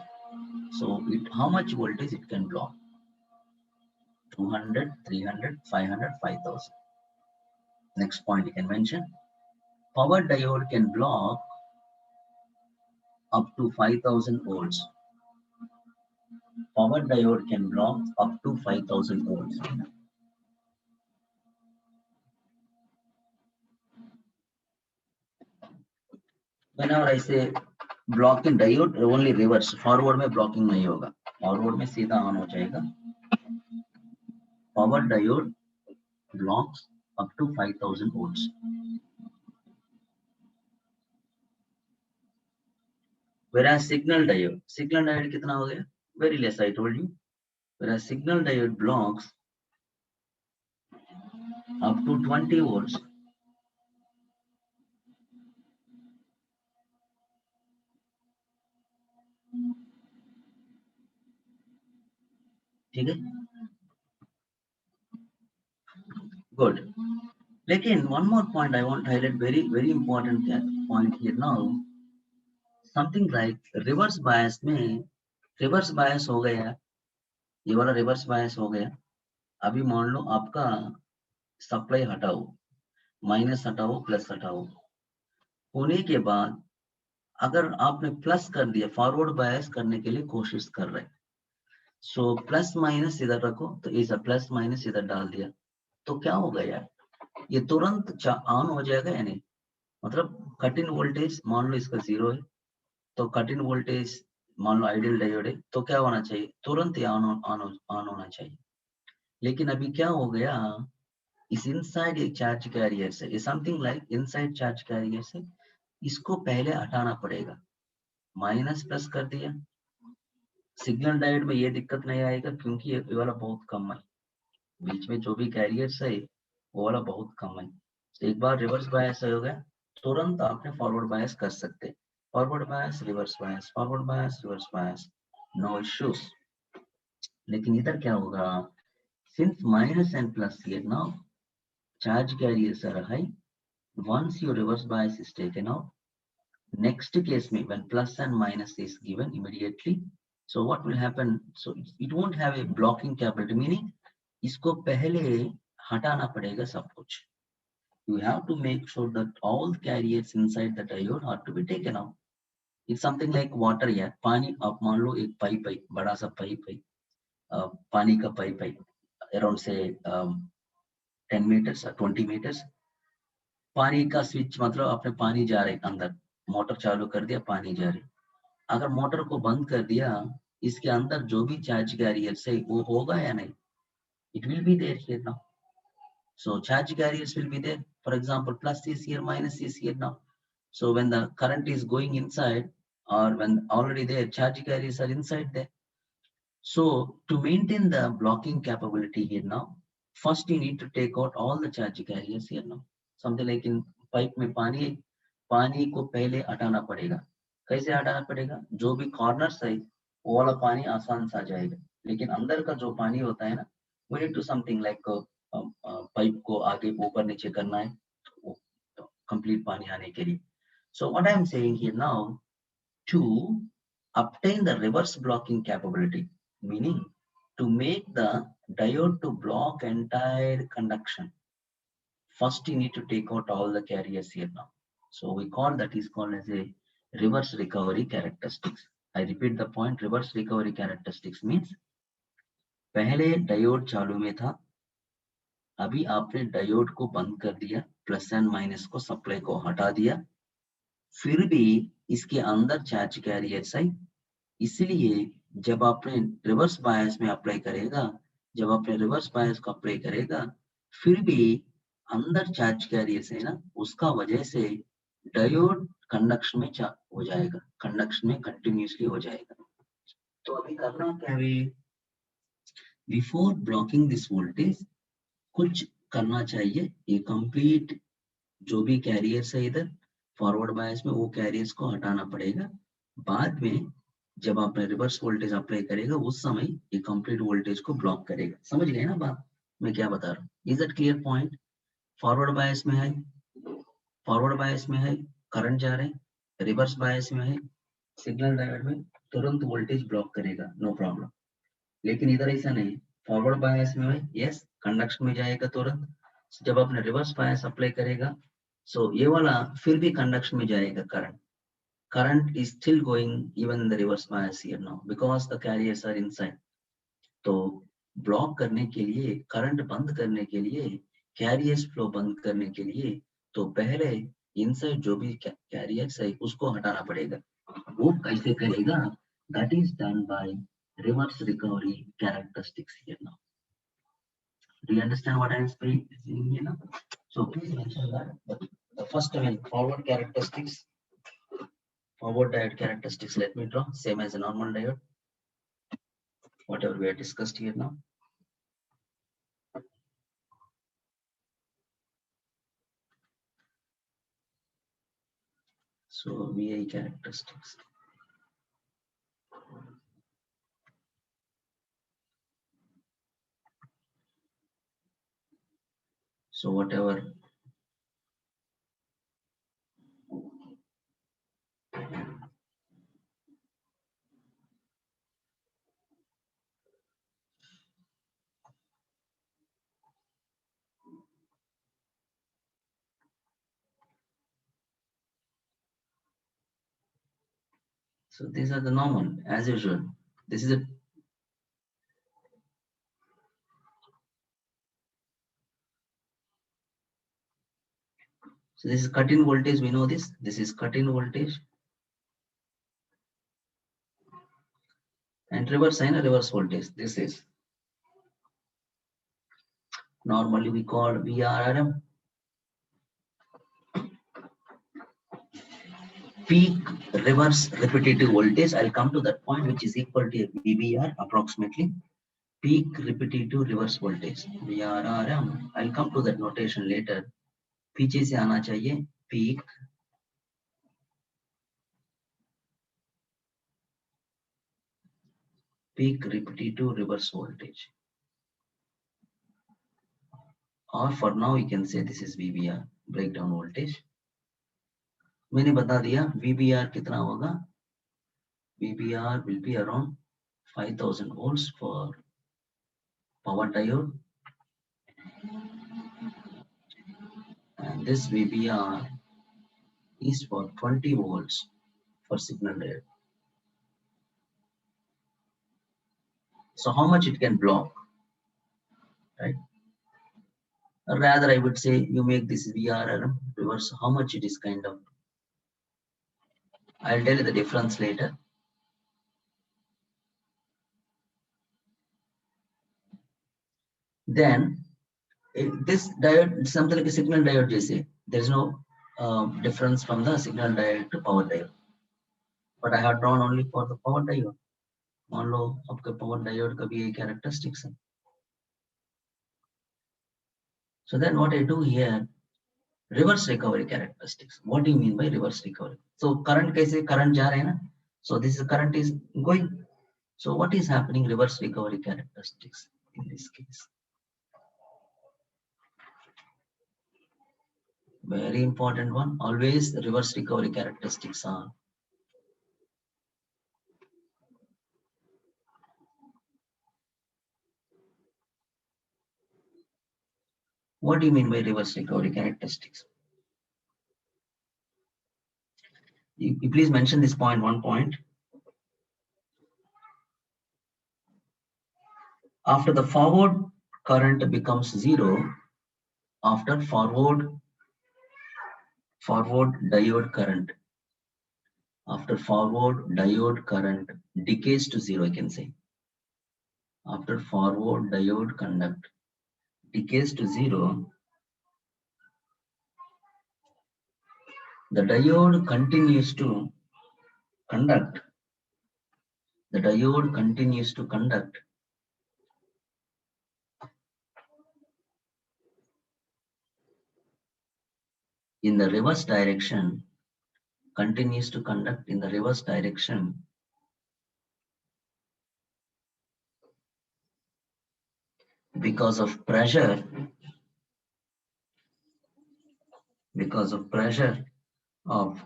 so how much voltage it can block? 200, 300, 500, 5000. Next point you can mention, power diode can block up to 5000 volts. Power diode can block up to 5000 volts. Whenever I say block in diode, only reverse, forward में blocking नहीं होगा, forward में सीधा on हो जाएगा. power diode blocks up to 5000 volts. Whereas signal diode कितना हो गया? Very less, I told you. Whereas signal diode blocks up to 20 volts. ठीक है? Good. लेकिन one more point I want to highlight, very important point here now. Something like reverse bias में reverse bias हो गया, ये वाला reverse bias हो गया. अभी मान लो आपका सप्लाई हटाओ, माइनस हटाओ, प्लस हटाओ, होने के बाद अगर आपने प्लस कर दिया, फॉरवर्ड बायस करने के लिए कोशिश कर रहे हैं, सो प्लस माइनस इधर रखो, तो इस प्लस माइनस इधर डाल दिया, तो क्या होगा यार, ये तुरंत ऑन हो जाएगा या नहीं? मतलब कट इन वोल्टेज मान लो इसका 0 है, तो कट इन वोल्टेज मान लो आइडियल डायोड है, तो क्या होना चाहिए, तुरंत ही ऑन होना चाहिए. लेकिन अभी क्या हो गया, इस इनसाइड एक चार्ज कैरियर से, something like inside charge carrier से इसको पहले हटाना पड़ेगा. माइनस प्लस कर दिया, सिग्नल डायोड में ये दिक्कत नहीं आएगा क्योंकि ये वाला बहुत कम है, बीच में जो भी कैरियर्स है वो वाला बहुत कम है. तो एक बार रिवर्स बायस हो गया, तुरंत आपने फॉरवर्ड बायस कर सकते, forward bias, reverse bias, forward bias, reverse bias, no issues. लेकिन इधर क्या होगा, since minus and plus here now, charge carriers are high, once your reverse bias is taken out, next case में when plus and minus is given immediately, so what will happen, so it won't have a blocking capability, meaning इसको पहले हटाना पड़ेगा सब कुछ. You have to make sure that all carriers inside the diode are to be taken out. It's something like water यार, पानी आप मान लो एक पाइप है, बड़ा सा पाइप है, पानी का पाइप है, अराउंड से 10 meters or 20 meters, पानी का स्विच मतलब आपने पानी जा रहे अंदर, मोटर चालू कर दिया, पानी जा रही, अगर मोटर को बंद कर दिया, इसके अंदर जो भी चार्ज कैरियर्स है वो होगा या नहीं, it will be there here now. So charge carriers will be there. For example, plus is here, minus is here now. So when the current is going inside, or when already there, charge carriers are inside there. So to maintain the blocking capability here now, first you need to take out all the charge carriers here now. Something like in pipe में पानी को पहले हटाना पड़ेगा. कैसे हटाना पड़ेगा, जो भी कॉर्नर्स है वो वाला पानी आसान सा जाएगा, लेकिन अंदर का जो पानी होता है ना, we need to something like pipe को आगे ऊपर नीचे करना है कंप्लीट पानी आने के लिए. So what I am saying here now, to obtain the reverse blocking capability, meaning to make the diode to block entire conduction, first you need to take out all the carriers here now. So we call that is called as a reverse recovery characteristics. I repeat the point, reverse recovery characteristics means पहले diode चालू में था, अभी आपने diode को बंद कर दिया, प्लस एंड माइनस को सप्लाई को हटा दिया, फिर भी इसके अंदर चार्ज कैरियर्स है, इसलिए जब आपने रिवर्स बायस में अप्लाई करेगा, जब आपने रिवर्स बायस को अप्लाई करेगा, फिर भी अंदर चार्ज कैरियर्स है ना, उसका वजह से डायोड कंडक्शन में हो जाएगा, कंडक्शन में कंटिन्यूसली हो जाएगा. तो अभी करना क्या है, बिफोर ब्लॉकिंग दिस वोल्टेज कुछ करना चाहिए, ये कंप्लीट जो भी कैरियर्स है इधर फॉरवर्ड बायस में वो कैरियर्स को हटाना पड़ेगा. बाद में जब आपने रिवर्स वोल्टेज अप्लाई करेगा उस समय ये कंप्लीट वोल्टेज को ब्लॉक करेगा. समझ गए ना बात मैं क्या बता रहा हूँ? Is that clear point? Forward bias में है, फॉरवर्ड बायस में है करंट जा रहे हैं, रिवर्स बायस में है सिग्नल डायोड में तुरंत वोल्टेज ब्लॉक करेगा, नो प्रॉब्लम. लेकिन इधर ऐसा नहीं, फॉरवर्ड बायस में है, यस कंडक्शन में जाएगा तुरंत. जब आपने रिवर्स बायस अप्लाई करेगा, सो ये वाला फिर भी कंडक्शन में जाएगा current is still going even in the reverse bias here now because the carriers are inside. तो ब्लॉक करने के लिए, करंट बंद करने के लिए, कैरियर्स फ्लो बंद करने के लिए, तो पहले इनसाइड जो भी कैरियर्स है उसको हटाना पड़ेगा. वो कैसे करेगा, that is done by reverse recovery characteristics here now. Do you understand what I am saying here now? So please mention that. But the first one, forward characteristics, forward diode characteristics. Let me draw same as a normal diode. Whatever we have discussed here now. So VI characteristics. So whatever so these are the normal as usual. This is a so this is cut-in voltage. We know this. This is cut-in voltage and reverse sign, reverse voltage. This is normally we call VRRM. Peak reverse repetitive voltage. I'll come to that point, which is equal to VBR approximately. Peak repetitive reverse voltage VRRM. I'll come to that notation later. पीछे से आना चाहिए peak repetitive reverse voltage, or for now you can say this is VBR breakdown voltage. मैंने बता दिया VBR कितना होगा. VBR will be around 5000 volts for power diode, and this VBR is for 20 volts for signal diode. So how much it can block, right? Rather I would say you make this VRR reverse, how much it is kind of. I'll tell you the difference later. Then this diode is something like a signal diode जैसे. There is no difference from the signal diode to power diode. But I have drawn only for the power diode. मान लो आपके power diode का भी ये characteristics है. So then what I do here, reverse recovery characteristics. What do you mean by reverse recovery? So current कैसे current जा रहा है ना? So this current is going. So what is happening? Reverse recovery characteristics in this case. Very important one. Always the reverse recovery characteristics are. What do you mean by reverse recovery characteristics? You please mention this point, one point. After the forward current becomes zero, after forward diode current, after forward diode current decays to zero, I can say. After forward diode conduct decays to zero, the diode continues to conduct. The diode continues to conduct in the reverse direction, continues to conduct in the reverse direction because of pressure of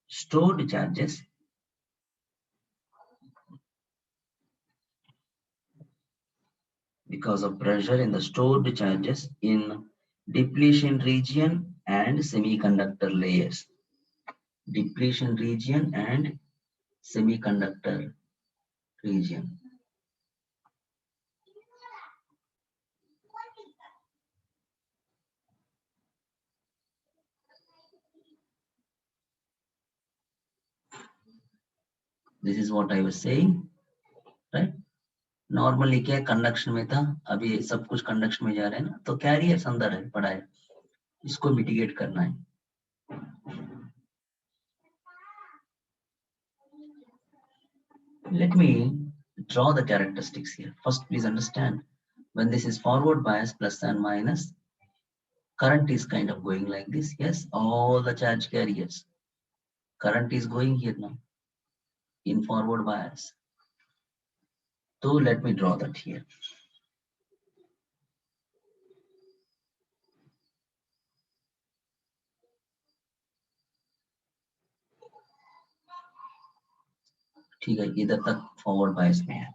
stored charges, because of pressure in the stored charges in depletion region and semiconductor layers. Depletion region and semiconductor region. This is what I was saying, right? Normally क्या conduction में था, अभी सब कुछ conduction में जा रहे हैं ना, तो कैरियर्स अंदर है पड़ा है, इसको मिटिगेट करना है। Let me draw the characteristics here. First, please understand, when this is forward bias plus and minus, current is kind of going like this. Yes, all the charge carriers, current is going here now in forward bias. So let me draw that here. ठीक है, इधर तक forward bias में है.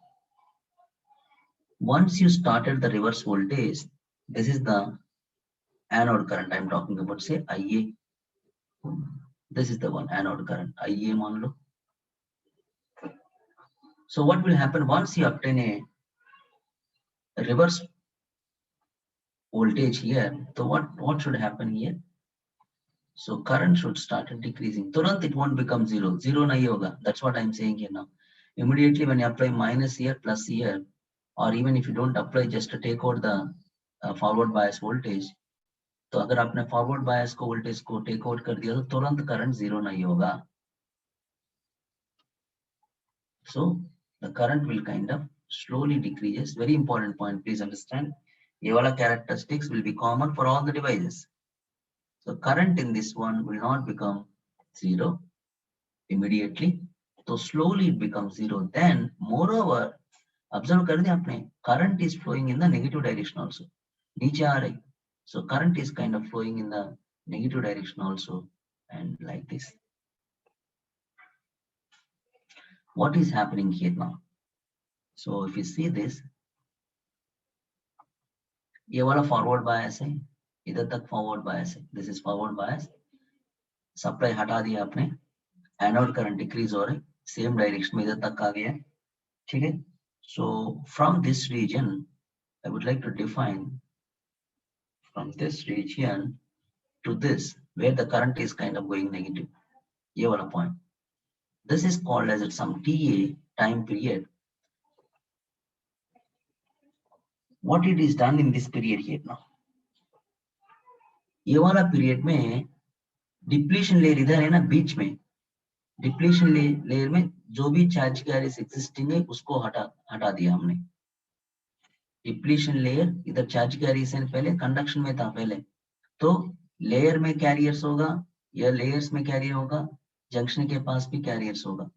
Once you started the reverse voltage, this is the anode current I'm talking about, say IA. This is the one anode current, IA मान लो. So what will happen once you obtain a reverse voltage here? So what should happen here? So current should start decreasing. तुरंत it won't become zero. Zero नहीं होगा. That's what I'm saying here now. Immediately when you apply minus here, plus here, or even if you don't apply, just to take out the forward bias voltage. तो अगर आपने forward bias को voltage को take out कर दिया तो तुरंत current zero नहीं होगा. So the current will kind of slowly decreases. Very important point. Please understand. ये वाला characteristics will be common for all the devices. So current in this one will not become zero immediately. So slowly it becomes zero. Then moreover, observe कर दिया आपने, current is flowing in the negative direction also. नीचे आ रही. So current is kind of flowing in the negative direction also, and like this. What is happening here now? So if you see this, ये वाला forward bias है, इधर तक forward bias है. This is forward bias. Supply हटा दिया आपने, anode current decrease हो रही, same direction में इधर तक आ गया, ठीक है? So from this region, I would like to define from this region to this, where the current is kind of going negative. ये वाला point. This is called as some TA time period. What it is done in this period here now? ये वाला period में depletion layer इधर है ना बीच में, depletion layer में जो भी charge carriers existing है उसको हटा दिया हमने. Depletion layer इधर charge carriers है, पहले conduction में था पहले, तो layer में carriers होगा या layers में carrier होगा, junction के पास भी carriers होगा.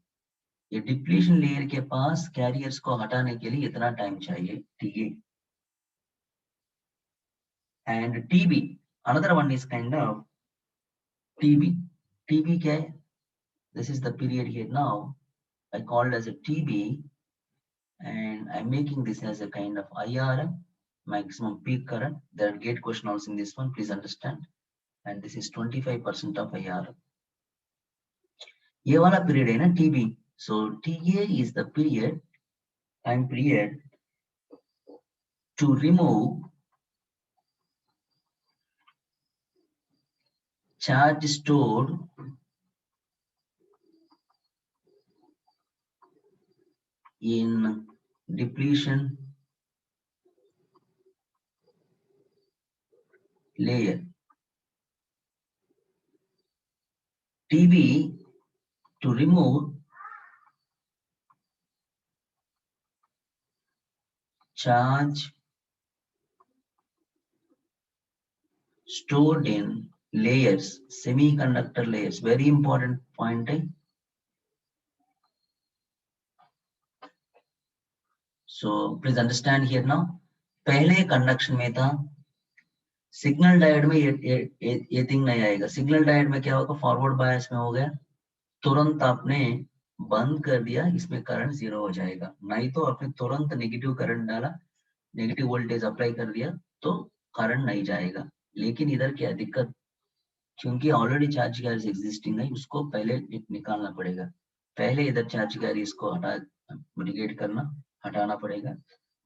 ये डिप्लीशन लेयर के पास कैरियर्स को हटाने के लिए इतना टाइम चाहिए, TA. And TB, another one is kind of TB. TB क्या है? This is the period here now I called as a TB, and I am making this as a kind of IR, maximum peak current. There are gate question also in this one, please understand. And this is 25% of IR. ये वाला period है ना TB. So TA is the period, time period to remove charge stored in depletion layer. TB to remove charge stored in layers, semiconductor layers. Very important point है. So please understand here now. पहले conduction में था, signal diode में ये thing नहीं आएगा. Signal diode में क्या होगा, फॉरवर्ड बायस में हो गया, तुरंत आपने बंद कर दिया, इसमें करंट जीरो हो जाएगा. नहीं तो आपने तुरंत नेगेटिव करंट डाला, नेगेटिव वोल्टेज अप्लाई कर दिया तो करंट नहीं जाएगा. लेकिन इधर क्या दिक्कत, क्योंकि ऑलरेडी चार्ज कैरियर एग्जिस्टिंग है, उसको पहले निकालना पड़ेगा. पहले इधर चार्ज कैरियर इसको मिटिगेट करना, हटाना पड़ेगा,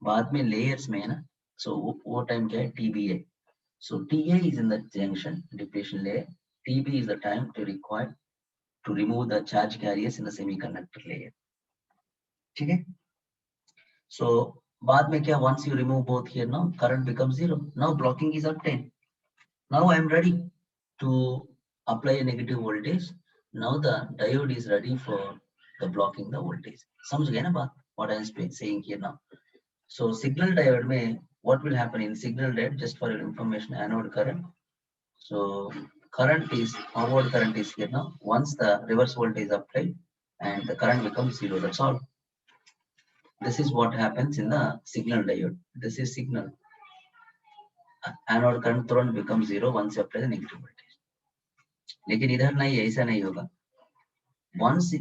बाद में लेयर्स में है ना. सो वो टाइम क्या है, टीबी है. सो TA is in the junction depletion layer. TB is the time to require to remove the charge carriers in the semiconductor layer. ठीक है? So बाद में क्या, once you remove both here, now current becomes 0. Now blocking is obtained. Now I am ready to apply a negative voltage. Now the diode is ready for the blocking the voltage. समझ गए ना बात, what I am saying here now. So signal diode में what will happen in signal diode, just for your information, anode current. So current is, forward current is here now. Once the reverse voltage is applied and the current becomes 0, that's all. This is what happens in the signal diode. This is signal. Anode current तुरंत becomes 0 once you apply the negative voltage. लेकिन इधर नहीं, ऐसा नहीं होगा. Once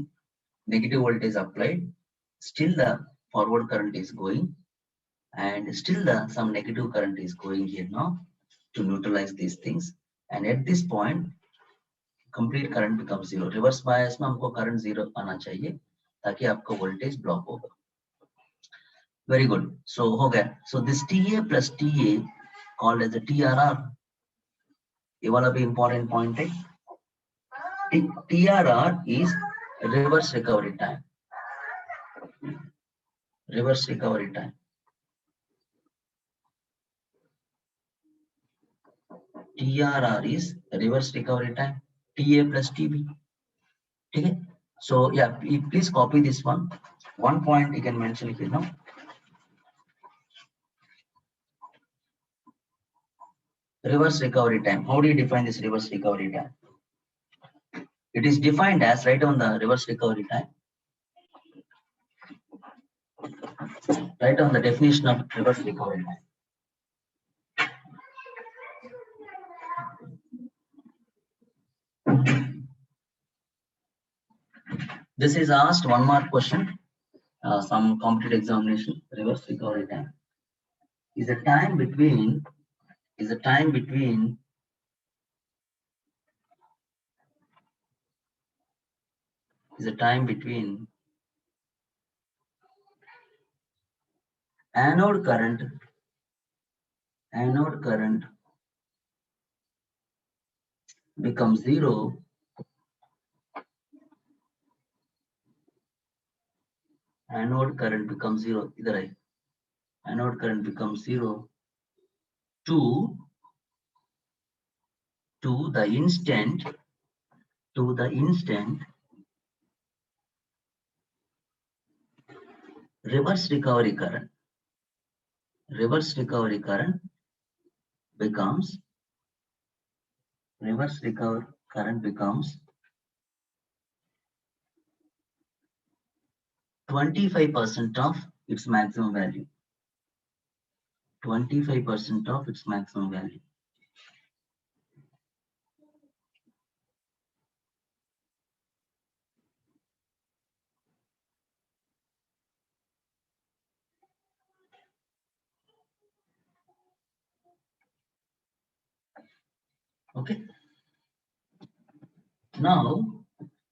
negative voltage applied, still the forward current is going, and still the some negative current is going here now to neutralize these things. And at this point, complete current becomes 0. Reverse bias में हमको current 0 आना चाहिए ताकि आपका voltage block होगा. Very good. So हो गया. So this TA plus TA called as a TRR. ये वाला भी important point है. TRR is reverse recovery time. Reverse recovery time. TRR is reverse recovery time. TA plus TB. Okay. So yeah, please copy this one. One point you can mention here now. Reverse recovery time. How do you define this reverse recovery time? It is defined as, right on the reverse recovery time. Write on the definition of reverse recovery time. This is asked one mark question, some competitive examination. Reverse recovery time is the time between anode current becomes 0 anode current becomes 0 इधर है, anode current becomes 0 to the instant reverse recovery current becomes 25% of its maximum value. 25% of its maximum value. Okay. Now,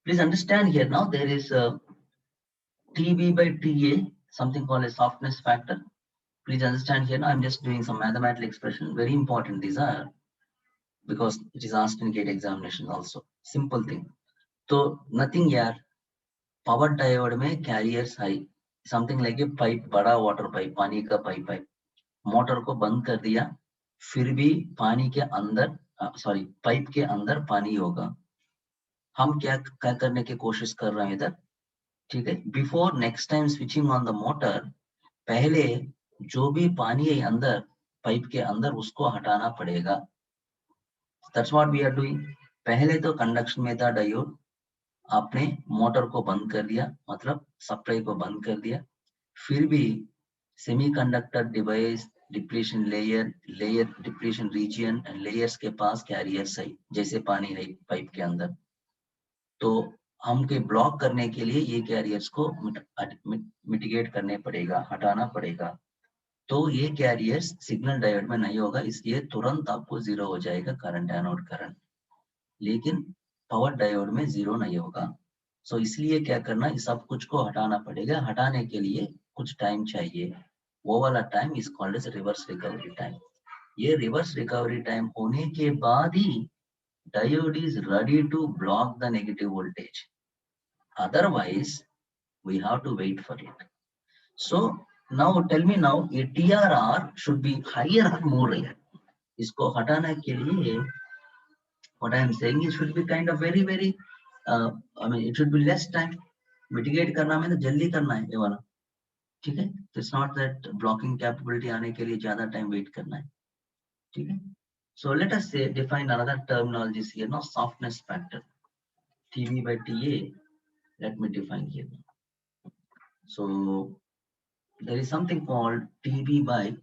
please understand here. Now there is a TB by TA, something called a softness factor. Please understand here. Now I'm just doing some mathematical expression. Very important. These are, because it is asked in gate examination also. Simple thing. So nothing here. Power diode में carriers high. Something like a pipe, बड़ा water pipe, पानी का pipe है. Motor को बंद कर दिया, फिर भी पानी के अंदर, सॉरी, पाइप के अंदर पानी होगा. हम क्या करने की कोशिश कर रहे हैं इधर, ठीक है. Before next time switching on the motor, पहले जो भी पानी है अंदर पाइप के अंदर उसको हटाना पड़ेगा. That's what we are doing. पहले तो कंडक्शन में था डायोड, आपने मोटर को बंद कर दिया, मतलब सप्लाई को बंद कर दिया, फिर भी semiconductor device, depletion layer depletion region and layers के पास कैरियर्स है, जैसे पानी है पाइप के अंदर. तो हमके ब्लॉक करने के लिए ये कैरियर्स को मिटिगेट करने पड़ेगा, हटाना पड़ेगा. तो ये कैरियर्स सिग्नल डायोड में नहीं होगा, इसलिए तुरंत आपको 0 हो जाएगा करंट, एनोड करंट. लेकिन पावर डायोड में 0 नहीं होगा. सो इसलिए क्या करना, इस सब कुछ को हटाना पड़ेगा. हटाने के लिए कुछ टाइम चाहिए, वो वाला time is called as reverse recovery time. ये रिवर्स रिकवरी टाइम होने के बाद ही diode is ready to block the negative voltage. Otherwise we have to wait for it. So Now tell me now, a TRR should be higher or more higher? इसको हटाने के लिए what I am saying is should be kind of very I mean it should be less time. Mitigate करना में तो जल्दी करना है ये वाला, ठीक है? It's not that blocking capability आने के लिए ज़्यादा time wait करना है, ठीक है? So let us say define another terminologies here now, softness factor, TB by TA. Let me define here. So there is something called TB by,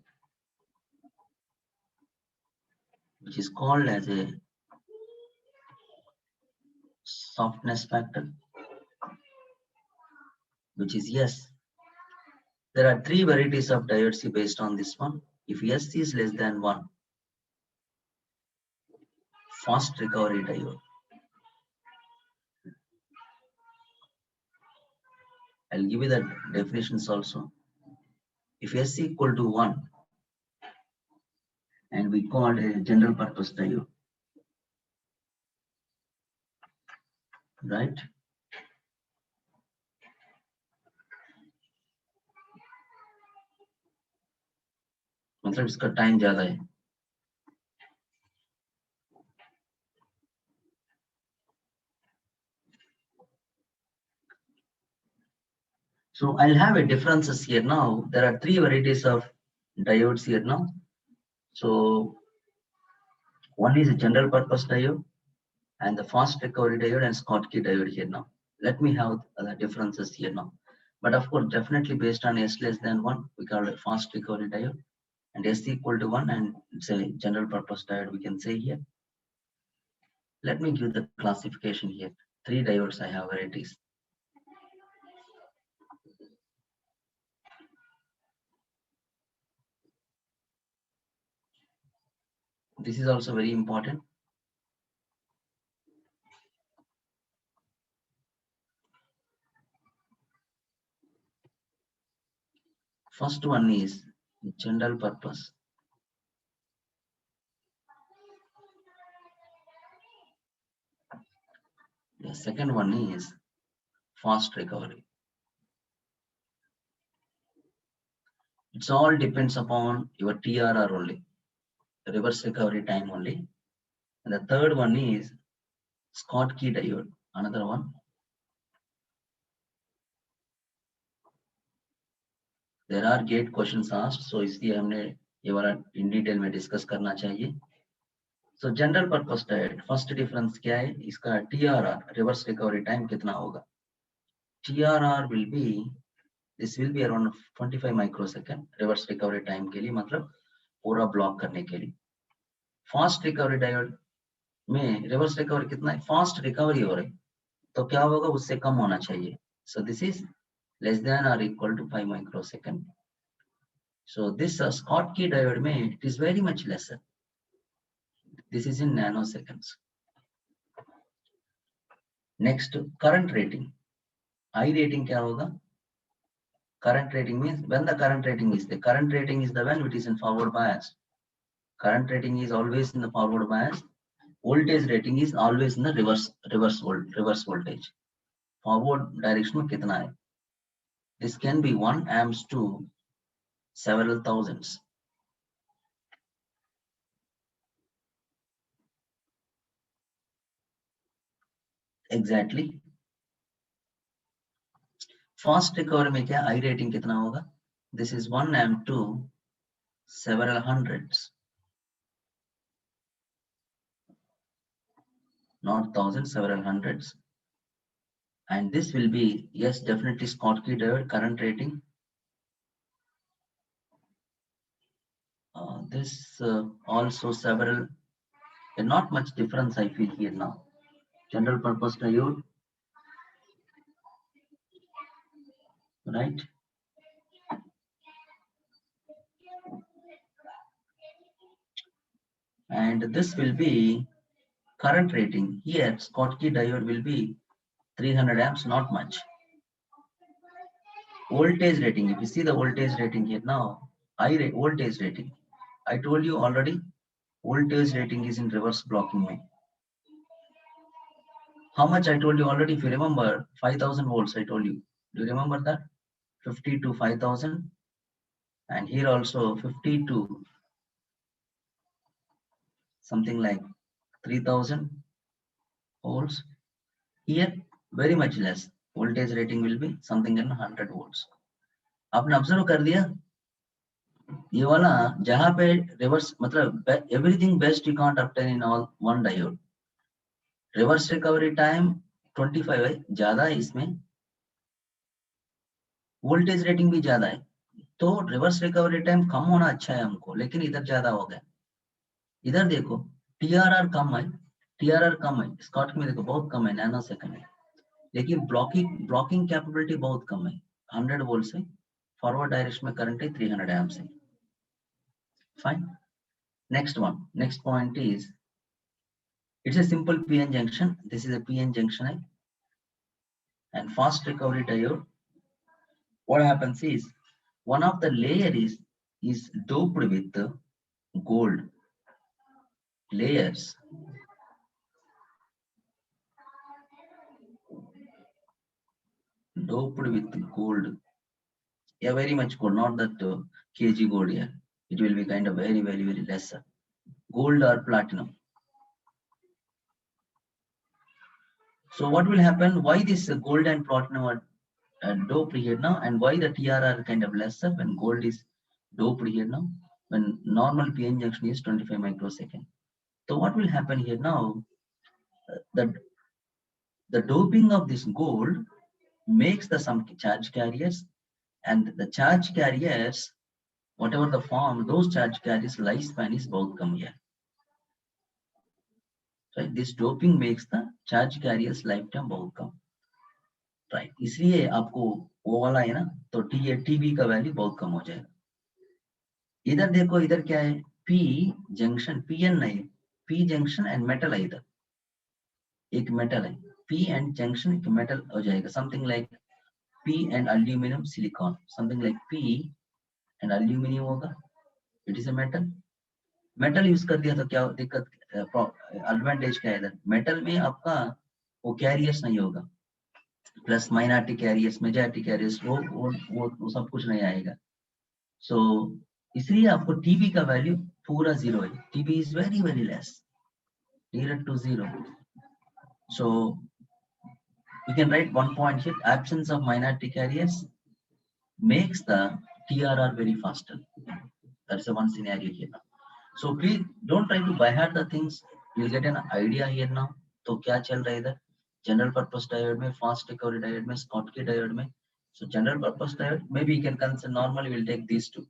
which is called as a softness factor, which is yes. There are three varieties of diodes based on this one. If S is less than 1, fast recovery diode. I'll give you the definitions also. If S equal to 1, and we call a general purpose diode, right? मतलब इसका time ज्यादा है. So I'll have a differences here now. There are three varieties of diodes here now. So one is a general purpose diode, and the fast recovery diode and Schottky diode here now. Let me have the differences here now. But of course, definitely based on S less than 1, we call it fast recovery diode, and S equal to 1, and it's a general purpose diode, we can say here. Let me give the classification here. Three diodes I have varieties. This is also very important. First one is general purpose. The second one is fast recovery. It's all depends upon your TRR only, reverse recovery time only. And the third one is Schottky diode, another one. There are gate questions asked, so इसलिए हमने ये वाला in detail में discuss करना चाहिए. So general purpose diode, first difference क्या है? इसका TRR, reverse recovery time कितना होगा? TRR will be, this will be around 25 microsecond reverse recovery time के लिए, मतलब पूरा block करने के लिए. Fast recovery diode में reverse recovery कितना है? Fast recovery हो रही, तो क्या होगा? उससे कम होना चाहिए. So this is less than or equal to 5 microsecond. So this Schottky diode में it is very much lesser. This is in nanoseconds. Next, current rating. I rating क्या होगा? Current rating means when the current rating is the when it is in forward bias. Current rating is always in the forward bias. Voltage rating is always in the reverse voltage. Forward direction में कितना है? This can be 1 amps to several thousands. Exactly. Fast recovery में क्या I rating कितना होगा? This is 1 amp to several hundreds, not thousands, several hundreds. And this will be, yes, definitely Schottky diode current rating. This also several, not much difference I feel here now. General purpose diode, right? And this will be current rating. Here, Schottky diode will be 300 amps, not much. Voltage rating, if you see the voltage rating here now, voltage rating. I told you already, voltage rating is in reverse blocking way. How much I told you already, if you remember, 5000 volts I told you. Do you remember that? 50 to 5000. and here also 52, something like 3000 volts. Here very much less, voltage rating will be something in 100 volts. आपने observe कर दिया ये वाला जहां पे reverse मतलब everything best you can't obtain in all one diode. Reverse recovery time 25 है, ज्यादा है इसमें, वोल्टेज रेटिंग भी ज्यादा है, तो रिवर्स रिकवरी टाइम कम होना अच्छा है हमको, लेकिन इधर ज्यादा हो गया. इधर देखो टीआरआर कम है, टीआरआर कम है, स्कॉट में देखो बहुत कम है, नैनो सेकंड है, लेकिन ब्लॉकिंग कैपेबिलिटी बहुत कम है, 100 वोल्ट से फॉरवर्ड डायरेक्शन में करंट है 300 एम्प से. Fine. Next one, next point is it's a simple PN junction. This is a PN junction and fast recovery diode. What happens is one of the layer is doped with gold layers. Doped with gold. Yeah, very much gold, not that kg gold here. It will be kind of very lesser. Gold or platinum. So what will happen? Why this gold and platinum are doped here now, and why the TRR kind of lesser when gold is doped here now, when normal PN junction is 25 microsecond. So what will happen here now? The doping of this gold makes some charge carriers, and the charge carriers, whatever the form, those charge carriers lifespan is बहुत कम here. Right? This doping makes the charge carriers lifetime बहुत कम. Right? इसलिए आपको वो वाला है ना, तो TB का वैल्यू बहुत कम हो जाएगा. इधर देखो, इधर क्या है, P जंक्शन, PN नहीं, P जंक्शन एंड मेटल है, इधर एक मेटल है, P एंड जंक्शन एक मेटल हो जाएगा, something like P and aluminium silicon, something like P and aluminium होगा, it is a metal. Metal use कर दिया तो क्या दिक्कत, एडवांटेज क्या है, इधर मेटल में आपका वो कैरियर्स नहीं होगा, plus minority carriers, majority carriers, वो सब कुछ नहीं आएगा. सो इसलिए आपको टीबी का वैल्यू पूरा जीरो है. TB is very less, nearer to zero. So you can write one point here, absence of minority carriers makes the TRR very faster. That's the one scenario here now. So please don't try to by heart the things, you'll get an idea here now. तो क्या चल रहा है इधर, general purpose diode में, fast recovery diode में, Schottky diode में. So general purpose diode, maybe you can consider, normally we'll take these two.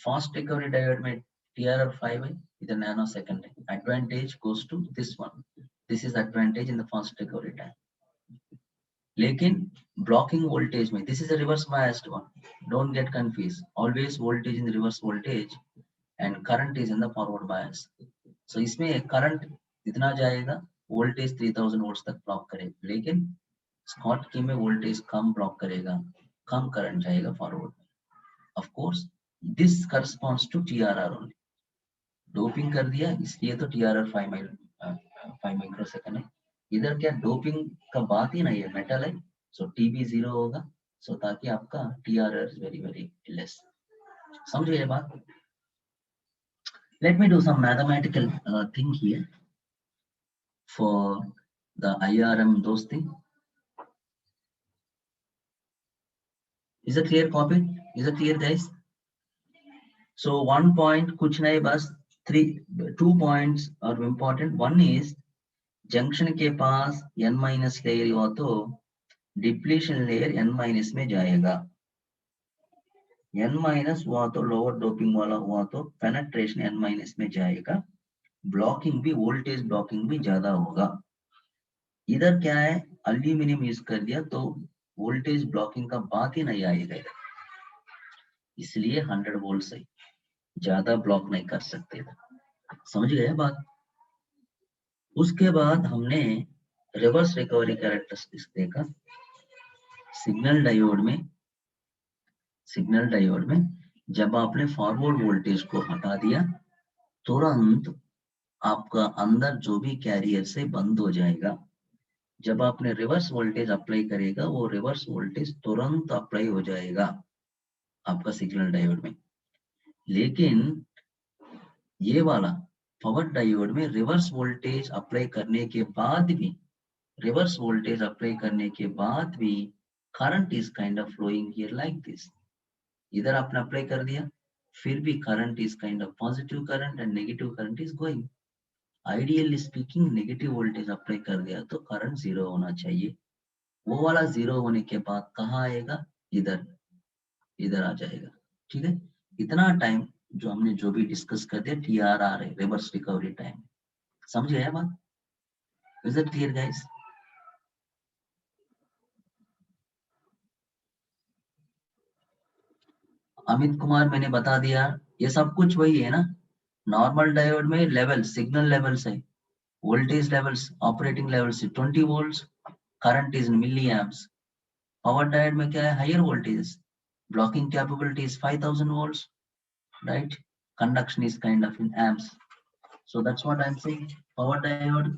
Fast recovery diode में TRR 5 है, इधर nanosecond है. Advantage goes to this one. This is advantage in the fast recovery time. लेकिन blocking voltage में, this is a reverse biased one. Don't get confused. Always voltage in the reverse voltage and current is in the forward bias. So इसमें current इतना जाएगा, voltage 3000 volts तक block करेगा, लेकिन Schottky में voltage कम block करेगा, कम current जाएगा forward में. Of course, this corresponds to TRR only. Doping कर दिया इसलिए तो TRR 5 microsecond है. इधर क्या डोपिंग का बात ही नहीं है, मेटल है, सो TB 0 होगा, सो ताकि आपका TRR is very less. समझ गए बात? Let me do some mathematical thing here for the IRM, those things. Is it clear, copy? Is it clear, guys? So one point, कुछ नहीं, बस 2 points are important. One is junction के पास n- layer हुआ तो depletion layer n- में जाएगा, n- हुआ तो लोअर डोपिंग वाला हुआ तो पेनेट्रेशन n- में जाएगा, ब्लॉकिंग भी, वोल्टेज ब्लॉकिंग भी ज्यादा होगा. इधर क्या है, अल्यूमिनियम यूज कर दिया तो वोल्टेज ब्लॉकिंग का बात ही नहीं आएगा इधर, इसलिए 100 वोल्ट से ज्यादा ब्लॉक नहीं कर सकते. समझ गए बात? उसके बाद हमने रिवर्स रिकवरी कैरेक्टरिस्टिक्स देखा. सिग्नल डायोड में जब आपने फॉरवर्ड वोल्टेज को हटा दिया, तुरंत आपका अंदर जो भी कैरियर से बंद हो जाएगा. जब आपने रिवर्स वोल्टेज अप्लाई करेगा, वो रिवर्स वोल्टेज तुरंत अप्लाई हो जाएगा. आपका सिग्नल डायोड में। लेकिन ये वाला पावर डायोड में रिवर्स वोल्टेज अप्लाई करने के बाद भी, रिवर्स वोल्टेज अप्लाई करने के बाद भी current is kind of flowing here like this. इधर आपने अप्लाई कर दिया, फिर भी current is kind of positive current and negative current is going. Ideally speaking negative voltage apply कर दिया तो करंट जीरो होना चाहिए। वो वाला जीरो होने के बाद कहाँ आएगा, इधर, इधर आ जाएगा। ठीक है, इतना टाइम जो हमने जो भी डिस्कस कर दिया TRR है, रिवर्स रिकवरी टाइम। समझ गया बात? Is it clear guys? Amit Kumar मैंने बता दिया, ये सब कुछ वही है ना। नॉर्मल डायोड में लेवल, सिग्नल लेवल्स है, voltage levels, operating levels 20 volts, current is in milli amps. Power diode में क्या है, higher voltage, blocking capability is 5000 volts, right? Conduction is kind of in amps. So that's what I'm saying. Power diode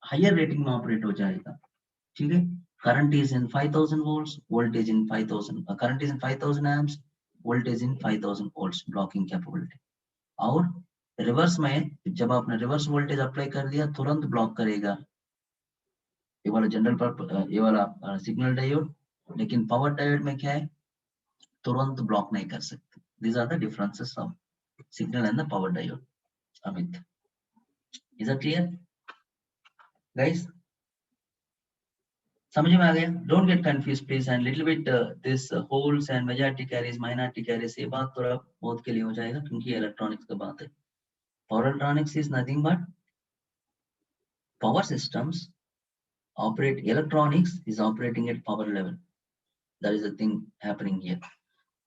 higher rating में operate हो जाएगा। ठीक है, current is in 5000 volts, voltage in 5000, current is in 5000 amps, voltage in 5000 volts, blocking capability। और reverse में जब आपने reverse voltage apply कर दिया तुरंत ब्लॉक करेगा ये वाला जनरल पर्पस, ये वाला सिग्नल डायोड। लेकिन पावर डायोड में क्या है, तुरंत ब्लॉक नहीं कर सकते। These are the differences of signal and the power diode. Amit, is that clear guys? समझ में आ गया? Don't get confused please, and little bit this holes and majority carries, minority carries, ये बात थोड़ा बहुत के लिए हो जाएगा क्योंकि इलेक्ट्रॉनिक्स का बात है। Power electronics is nothing but power systems operate, electronics is operating at power level. That is the thing happening here.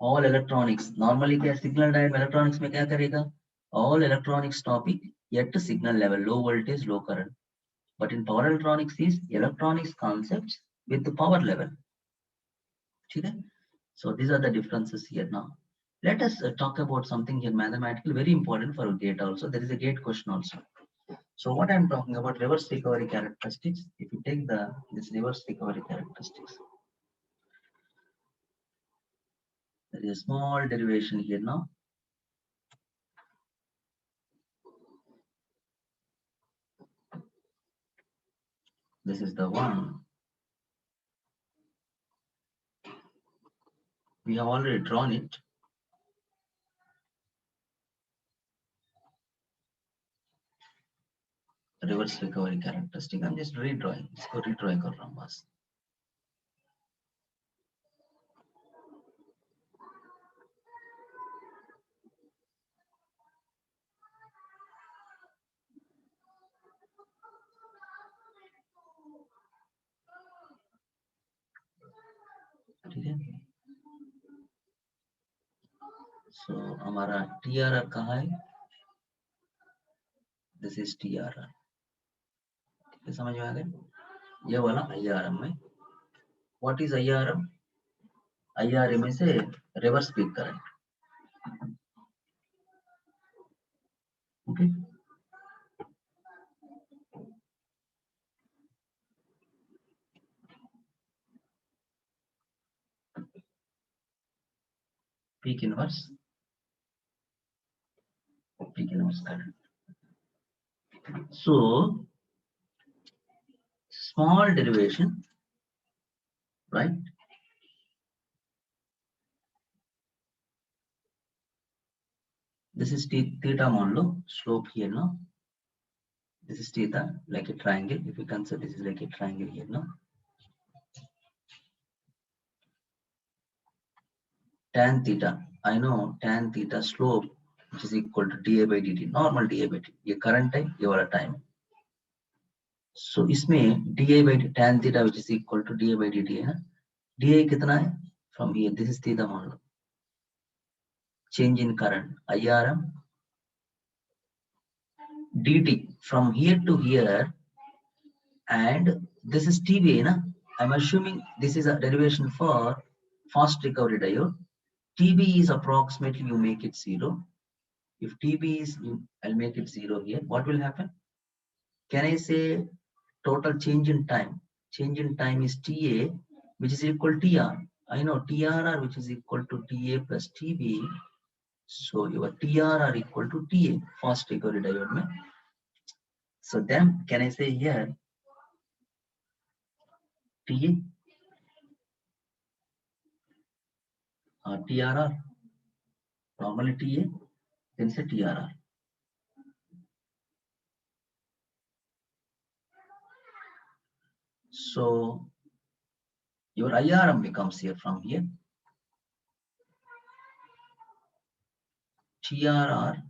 All electronics normally क्या signal diode electronics में क्या करेगा, all electronics topic at signal level, low voltage low current. But in power electronics is electronics concepts with the power level. Okay? So these are the differences here now. Let us talk about something here mathematical, very important for a gate also. There is a gate question also. So what I'm talking about, reverse recovery characteristics. If you take this reverse recovery characteristics, there is a small derivation here now. This is the one. We have already drawn it. Reverse recovery characteristic. I'm just redrawing. इसको redrawing कर रहा हूँ बस. ठीक है. So हमारा TRR कहाँ है? This is TRR. ठीक है, समझ में आ गया? ये वाला IRM में. What is IRM? IRM में से reverse peak current. Okay. Peak inverse current. So small derivation, right? This is theta मान लो, slope here now. This is theta, like a triangle. If you consider this is like a triangle here now. Tan theta, I know tan theta slope which is equal to dA by dt, normal dA by dt. ये current है, ये वाला time. So इसमें dA by tan theta which is equal to dA by dt है ना. dA कितना है? From here, this is theta मान लो. Change in current, IRM dt from here to here, and this is TBA na. I'm assuming this is a derivation for fast recovery diode. TB is approximately, you make it 0. If TB is, I'll make it 0 here. What will happen? Can I say total change in time? Change in time is TA, which is equal to TR. I know TRR, which is equal to TA plus TB. So your TRR equal to TA, fast recovery diode mein. So then can I say here TA or TRR? Normally TA, then say TRR. So your IRM becomes here from here TRR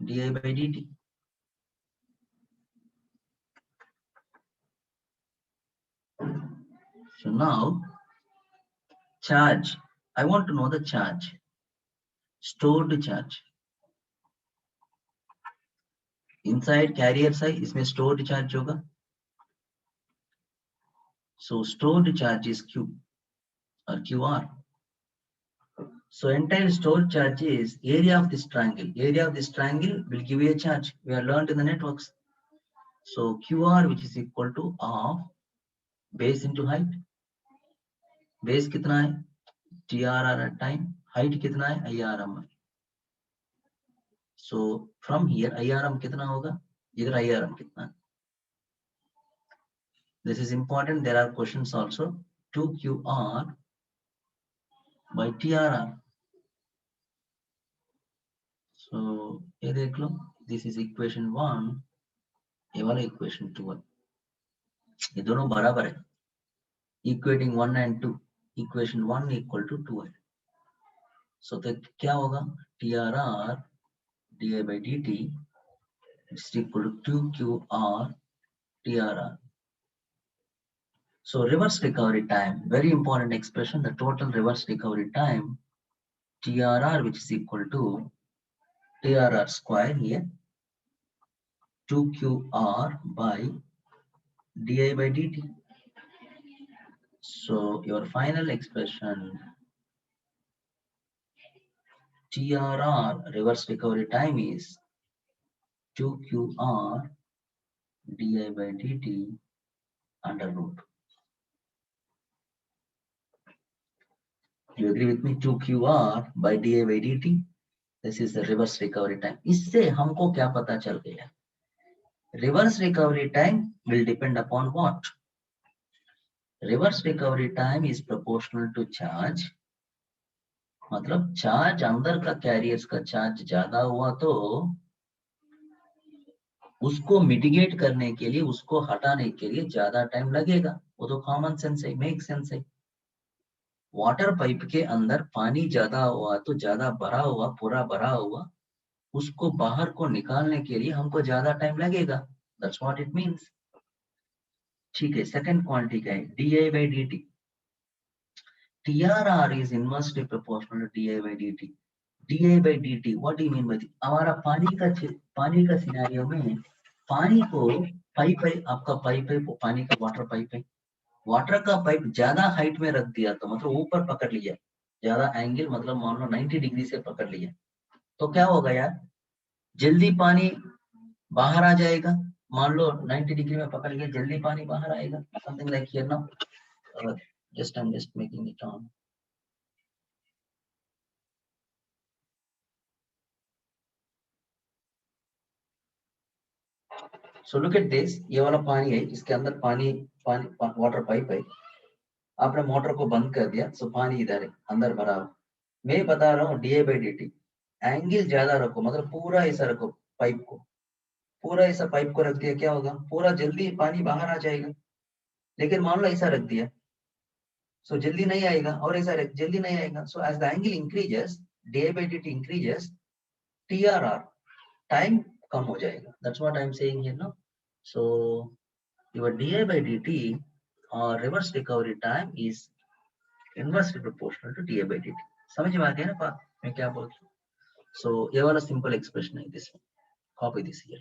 di by dt. So now charge, I want to know the charge, stored charge. Inside carrier side इसमें stored charge होगा. So stored charge is Q or QR. So entire stored charge is area of this triangle. Area of this triangle will give you a charge. We are learned in the networks. So QR, which is equal to half base into height. Base कितना है? TRR at time. Height कितना है? IRM. So from here IRM कितना होगा? इधर IRM कितना है? This is important. There are questions also. 2QR by TRR. So ये देख लो. This is equation 1. ये वाला equation 2 है. ये दोनों बराबर है. Equating 1 and 2. Equation 1 equal to 2 है. So तो क्या होगा? TRR di by dt is equal to 2QR TRR. So reverse recovery time, very important expression. The total reverse recovery time TRR, which is equal to TRR square here, 2QR by di by dt. So your final expression TRR reverse recovery time is 2QR di by dt under root. You agree with me? 2QR by di by dt. This is the reverse recovery time. इससे हमको क्या पता चल गया? Reverse recovery time will depend upon what? Reverse recovery time is proportional to charge. मतलब charge अंदर का carriers का चार्ज ज्यादा हुआ तो उसको मिटिगेट करने के लिए, उसको हटाने के लिए ज्यादा टाइम लगेगा. वो तो कॉमन सेंस है, मेक सेंस है. वाटर पाइप के अंदर पानी ज्यादा हुआ तो ज्यादा भरा हुआ, पूरा भरा हुआ, उसको बाहर को निकालने के लिए हमको ज्यादा टाइम लगेगा. That's what it means. ठीक है. सेकंड क्वांटिटी का है di by dt. TRR is inversely proportional to di by dt. di by dt, what do you mean by this? हमारा पानी का सिनेरियो में पानी को पाइप है, आपका पाइप है, पानी का वाटर पाइप है. वाटर का पाइप ज्यादा हाइट में रख दिया तो मतलब ऊपर पकड़ लिया, ज्यादा एंगल मतलब मान लो 90 डिग्री से पकड़ लिया, तो क्या होगा यार? जल्दी पानी बाहर आ जाएगा. मान लो 90 डिग्री में पकड़ लिया, जल्दी पानी बाहर आएगा. Something like here now. I'm just making it on. So look at this. ये वाला पानी है, इसके अंदर पानी वाटर पाइप है. आपने मोटर को बंद कर दिया, सो पानी इधर है, अंदर भरा हुआ. मैं बता रहा हूँ di by dt. एंगल ज्यादा रखो, मतलब पूरा ऐसा रखो पाइप को, पूरा ऐसा पाइप को रख दिया, क्या होगा? पूरा जल्दी पानी बाहर आ जाएगा. लेकिन मान लो ऐसा रख दिया, सो जल्दी नहीं आएगा, और ऐसा जल्दी नहीं आएगा. So as the angle increases, di by dt increases, TRR time कम हो जाएगा. That's what I am saying here no. So your di by dt or reverse recovery time is inversely proportional to di by dt. समझ में आ गया ना बात मैं क्या बोल रहा हूँ? So ये वाला simple expression है. this one, copy this here.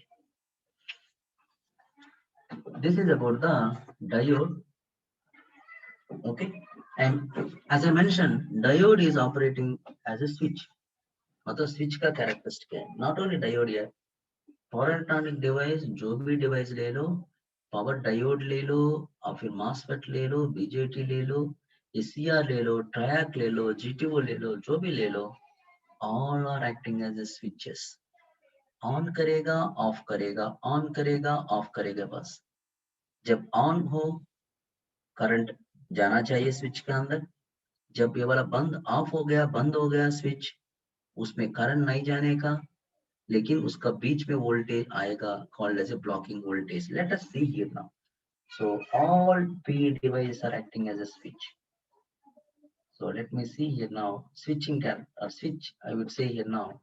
This is about the diode. Okay, and as I mentioned, diode is operating as a switch. मतलब switch का characteristic है. Not only diode है, power electronic device, जो भी device ले लो, power diode ले लो, और फिर MOSFET ले लो, BJT ले लो, ACR ले लो, ट्रैक ले लो, GTO ले लो, जो भी ले लो, all are acting as a switches. On करेगा, ऑफ करेगा, ऑन करेगा, ऑफ करेगा, बस जब ऑन हो करंट जाना चाहिए स्विच के अंदर, जब ये वाला बंद ऑफ हो गया, बंद हो गया स्विच, उसमें करंट नहीं जाने का, लेकिन उसका बीच में वोल्टेज आएगा, called as a blocking voltage. Let us see here now. So all PE devices are acting as a switch. So let me see here now. Switching can or switch, I would say here now.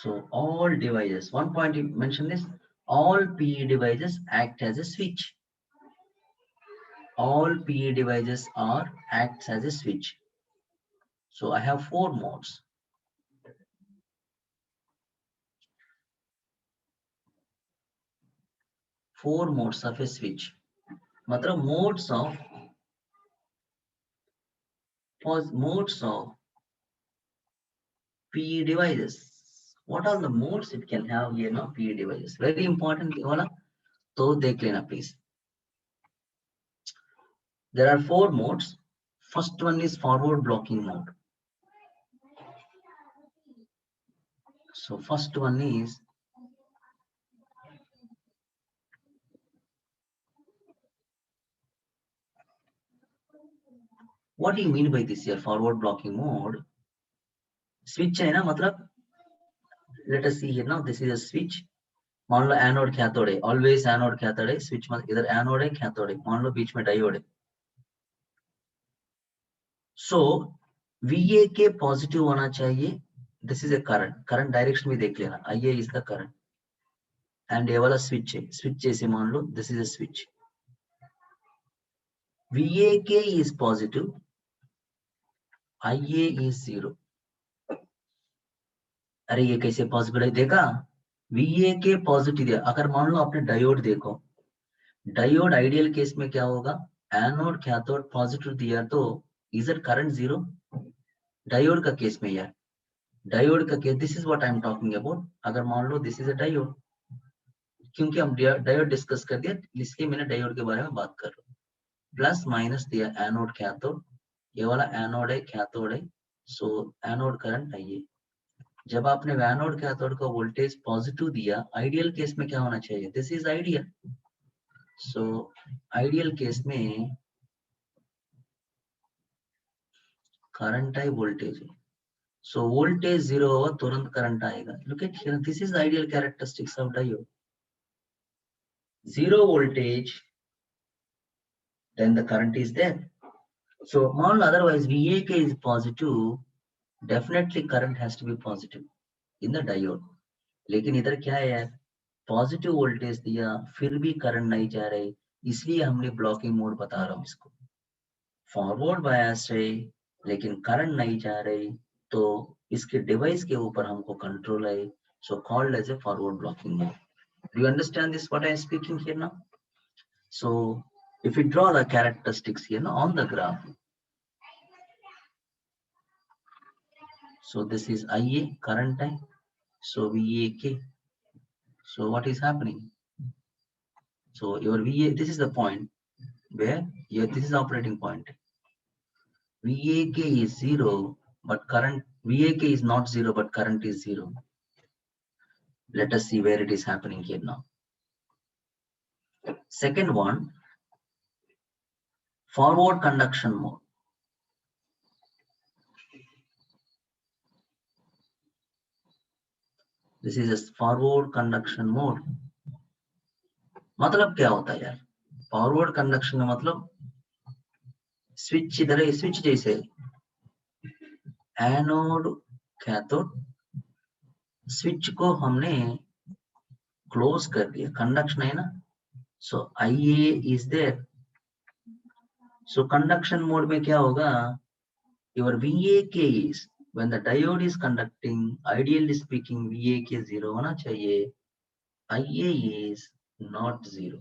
So all devices. One point you mentioned is all PE devices act as a switch. All PE devices are acts as a switch. So I have 4 modes. 4 modes of a switch. मतलब modes of PE devices. What are the modes it can have here now? PE devices. Very important ये वाला तो देख लेना please. There are 4 modes. First one is forward blocking mode. So first one is what do you mean by this here? Forward blocking mode. Switch है ना, मतलब let us see here now. This is a switch. मान लो anode cathode है, always anode cathode है, switch में इधर anode है cathode है, मान लो बीच में डायोड है. सो VA के पॉजिटिव होना चाहिए. This is a current direction भी देख लेना. IA इज द करंट एंड ये वाला स्विच है, स्विच जैसे मान लो this is a switch. VA is positive, IA is 0. अरे ये कैसे पॉसिबल है? देखा, VA पॉजिटिव है. अगर मान लो आपने डायोड देखो, डायोड आइडियल केस में क्या होगा? एनोड कैथोड पॉजिटिव दिया तो इज इट करंट 0? डायोड का केस में यार, डायोड का case, this is what I am talking about. अगर मान लो दिस इज अ डायोड, क्योंकि हम डायोड डिस्कस कर दिया इसलिए मैंने डायोड के बारे में बात कर रहा हूँ. प्लस माइनस दिया एनोड कैथोड, ये वाला एनोड है कैथोड है, सो एनोड करंट आइए. जब आपने एनोड कैथोड का वोल्टेज पॉजिटिव दिया, आइडियल केस में क्या होना चाहिए? This is ideal. So ideal case में करंट है, वोल्टेज है. सो वोल्टेज 0 होगा, तुरंत करंट आएगा. Look at here, this is ideal characteristics of diode. 0 voltage, then the current is there. So otherwise VAK is positive, definitely current has to be positive in the diode. लेकिन इधर क्या है यार, positive voltage दिया फिर भी current नहीं जा रही, इसलिए हमने ब्लॉकिंग मोड बता रहा हूँ इसको. फॉरवर्ड बायस है लेकिन करंट नहीं जा रही, तो इसके डिवाइस के ऊपर हमको कंट्रोल है, so called as a forward blocking mode. Do you understand this what I am speaking here now? So if we draw the characteristics here now on the graph, so this is IA current time, so VAK. So what is happening? So your VA, this is the point where here this is operating point. VAK is 0, but current VAK is not 0, but current is 0. Let us see where it is happening here now. Second one, forward conduction mode. This is a forward conduction mode. मतलब क्या होता है यार? Forward conduction का मतलब switch इधर है, switch जैसे एनोड कैथोड, स्विच को हमने क्लोज कर दिया, कंडक्शन है ना, so IA is there. So conduction mode में क्या होगा? Your VAK is, when the diode is conducting, ideally speaking VAK 0 होना चाहिए, IA is not 0.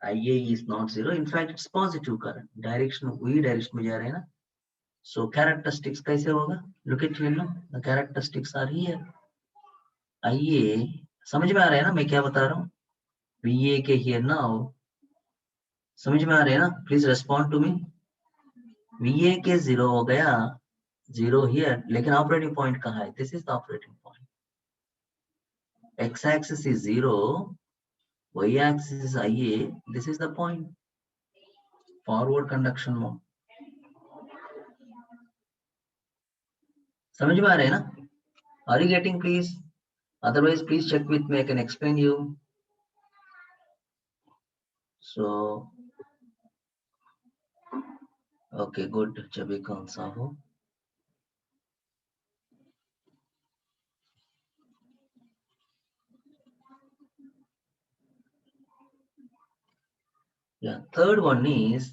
IA is not 0. In fact, it's positive current. Direction वही direction में जा रहे हैं ना. So characteristics कैसे होगा? Look at here now. The characteristics are here. आइए, समझ में आ रहा है ना मैं क्या बता रहा हूँ? VA के हियर नाउ समझ में आ रहा है ना? Please respond to me. VA के 0 हो गया, 0 हियर, लेकिन ऑपरेटिंग पॉइंट कहाँ है? This is the operating point. X axis is 0, Y axis is IA, this is the point. Forward conduction mode. समझ में आ रहा है ना? Are you getting please? Otherwise please check with me, I can explain you. So okay, good. जब भी कौन सा हो, yeah, third one is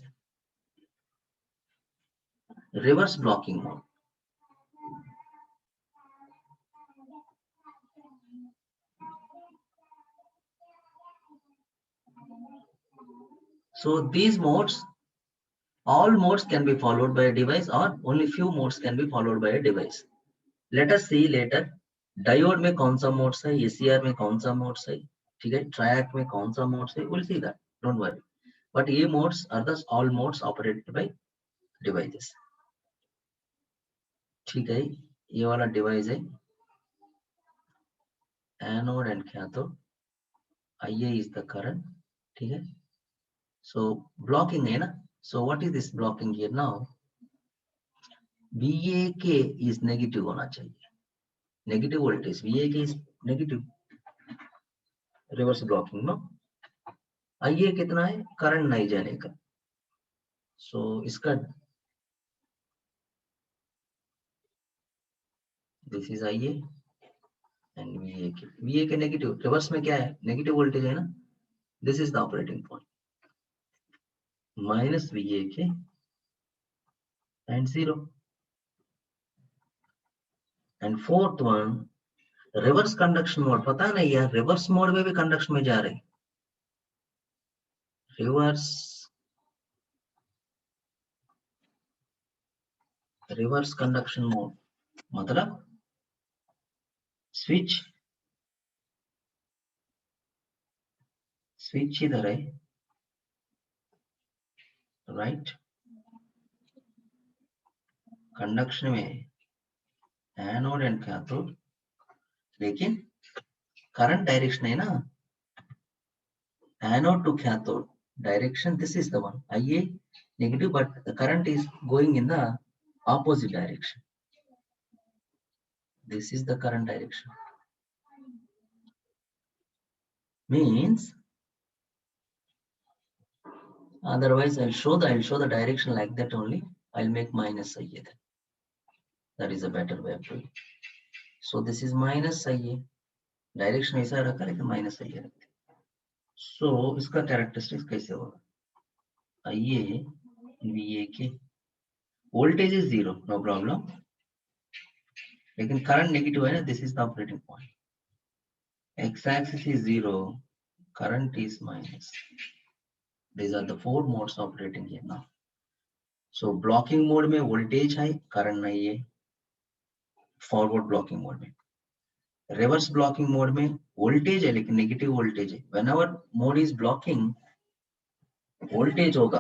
reverse blocking mode. So these modes, all modes can be followed by a device or only few modes can be followed by a device. Let us see later diode में कौन सा modes है, ACR में कौन सा modes है, ठीक है, triac में कौन सा modes है, we'll see that, don't worry. But ये modes are the all modes operated by devices. ठीक है, ये वाला device है anode and cathode, IA is the current, ठीक है. So blocking है ना, so what is this blocking here now? VAK is negative होना चाहिए, negative voltage, VAK is negative, reverse blocking no. IA कितना है, करंट नहीं जाने का, so इसका this is IA and VAK, VAK negative, reverse में क्या है, negative voltage है ना, this is the operating point, minus VAK and 0. And fourth one, reverse conduction mode, पता नहीं यार, reverse mode में भी conduction में जा रहे, reverse conduction mode मतलब switch इधर है, right, conduction में एनोड एंड कैथोड, लेकिन करंट डायरेक्शन है ना, anode to cathode direction, this is the one, IA negative, but the current is going in the opposite direction, this is the current direction, means otherwise I'll show the direction like that only, I'll make minus IA then, that is a better way of doing. So this is minus IA, direction ऐसा रखा लेकिन minus IA रखते, सो इसका characteristics कैसे होगा, IA VAK, voltage is 0 no problem, लेकिन current negative है ना, this is the operating point, x axis is 0, current is minus, these are the four modes operating here now. So blocking mode में voltage है, current नहीं है, forward blocking mode में, reverse blocking mode में voltage है लेकिन negative voltage है, whenever mode is blocking voltage होगा,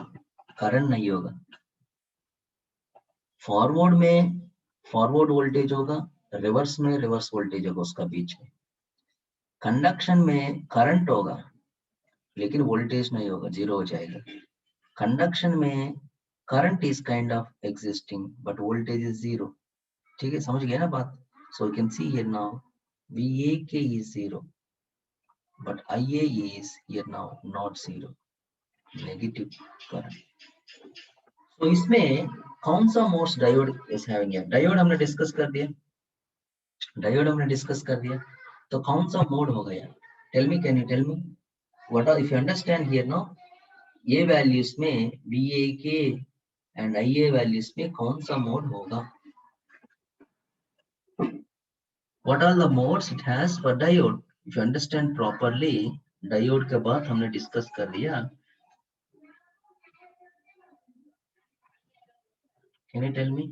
करंट नहीं होगा, फॉरवर्ड में फॉरवर्ड वोल्टेज होगा, रिवर्स में रिवर्स वोल्टेज होगा उसका बीच में, कंडक्शन में करंट होगा लेकिन वोल्टेज नहीं होगा, जीरो हो जाएगा, कंडक्शन में current is kind of existing but voltage is zero, ठीक है, समझ गया ना बात. So you can see here now VAK is 0 but IA is here now not 0, negative current. So इसमें कौन सा मोड्स डायोड इज हैविंग है, डायोड हमने डिस्कस कर दिया, तो कौन सा मोड होगा यार, tell me, can you tell me what are, if you understand here no, ये वैल्यूज में VAK एंड IA वैल्यूज में कौन सा मोड होगा, what are the modes it has for diode, if you understand properly, diode के बाद हमने discuss कर लिया, can you tell me?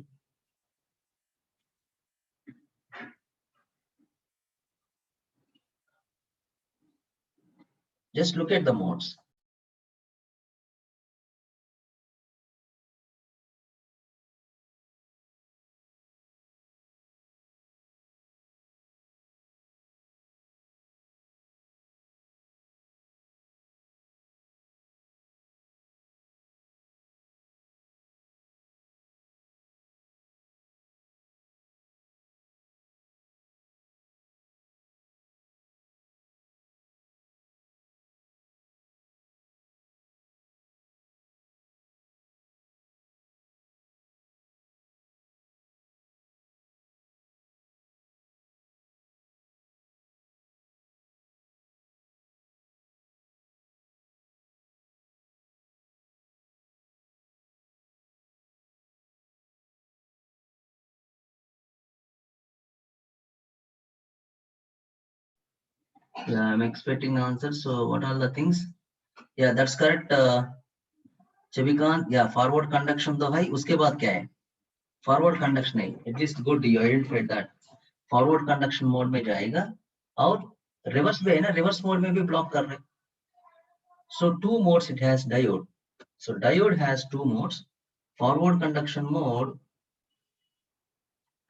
Just look at the modes. Yeah, I'm expecting the answer. So what are the things? Yeah, that's correct. Chavikant, yeah, forward conduction तो भाई उसके बाद क्या है? Forward conduction है. At least good, you identified that. Forward conduction mode में जाएगा और reverse में है ना, reverse mode में भी block कर रहे हैं. So two modes it has diode. So diode has two modes, forward conduction mode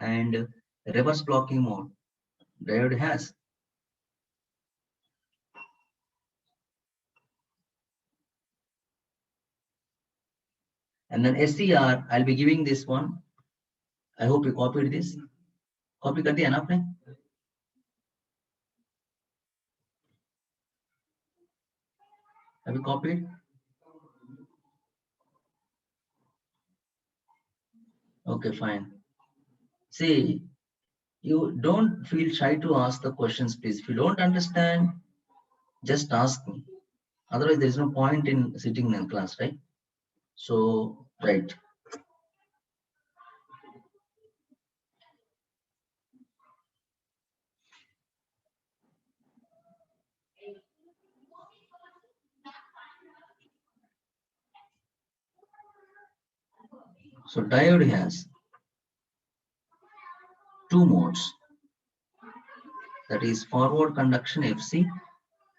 and reverse blocking mode. Diode has. And then SCR, I'll be giving this one. I hope you copied this. Copy कर दिया ना आपने? Have you copied? Okay, fine. See, you don't feel shy to ask the questions, please. If you don't understand, just ask me. Otherwise, there is no point in sitting in class, right? So, right. So, diode has two modes, that is forward conduction FC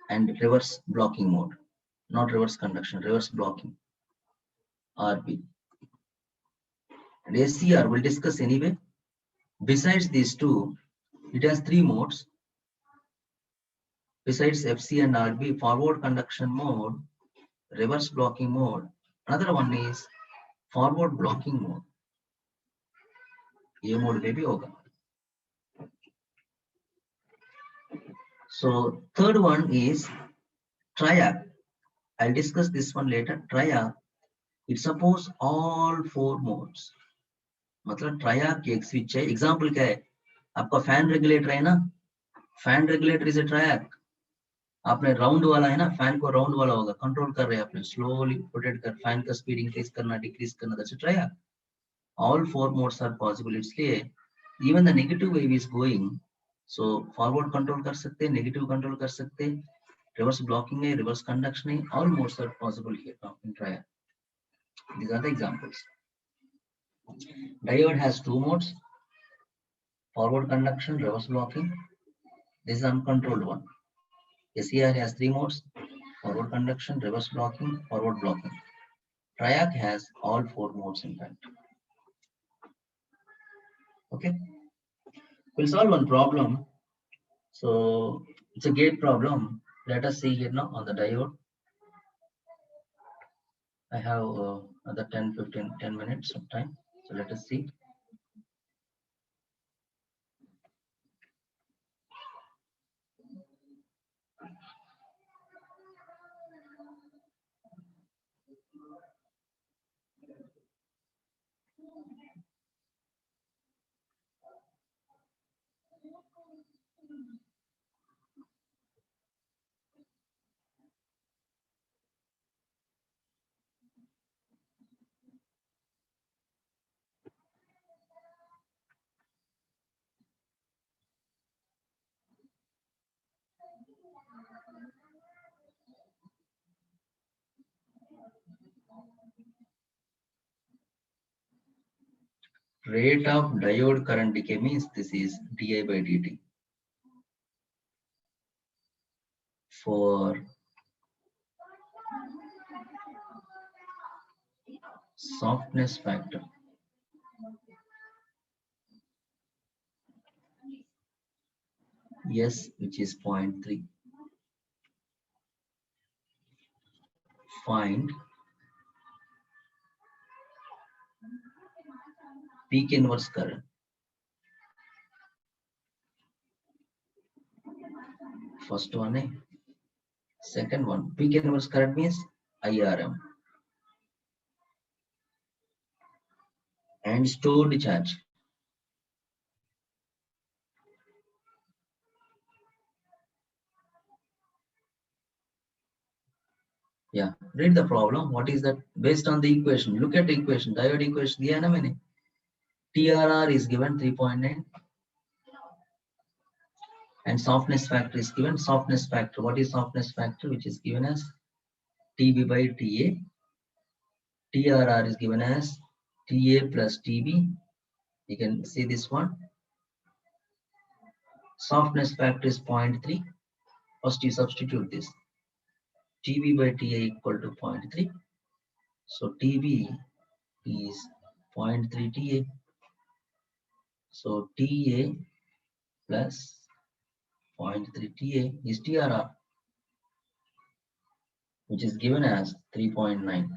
and reverse blocking mode. Not reverse conduction, reverse blocking RB. And SCR we'll discuss anyway. Besides these two, it has three modes. Besides FC and RB, forward conduction mode, reverse blocking mode. Another one is forward blocking mode. ये mode में भी होगा. So third one is triac. I'll discuss this one later. Triac, it supports all four modes. मतलब triac की एक switch है. Example क्या है? आपका fan regulator है ना? Fan regulator is a triac. आपने राउंड वाला है ना, फैन को राउंड वाला होगा, कंट्रोल कर रहे हैं आपने, स्लोली रोटेट कर फैन का स्पीड इंक्रीज करना, डिक्रीज करना, that's it, right? All four modes are possible. इसलिए even the negative wave is going, so forward control कर सकते हैं, नेगेटिव कंट्रोल कर सकते हैं, रिवर्स ब्लॉकिंग है, रिवर्स कंडक्शन है, all modes are possible here in trial. These are the examples. Diode has two modes, forward conduction, reverse blocking. This is uncontrolled one. SCR has three modes, forward conduction, reverse blocking, forward blocking. Triac has all four modes in fact. Okay, we'll solve one problem. So it's a gate problem. Let us see here now on the diode. I have another 10 minutes of time. So let us see. Rate of diode current decay means this is di by dt for softness factor. Yes, which is 0.3. Find peak inverse current. First one, second one, peak inverse current means IRM. And stored charge. Yeah, read the problem. What is that? Based on the equation. Look at the equation. Diode equation. दिया ना मैंने. TRR is given 3.9. And softness factor is given. Softness factor. What is softness factor? Which is given as TB by TA. TRR is given as TA plus TB. You can see this one. Softness factor is 0.3. First you substitute this. TB by TA equal to 0.3. So TB is 0.3 TA. So TA plus 0.3 TA is TRR, which is given as 3.9.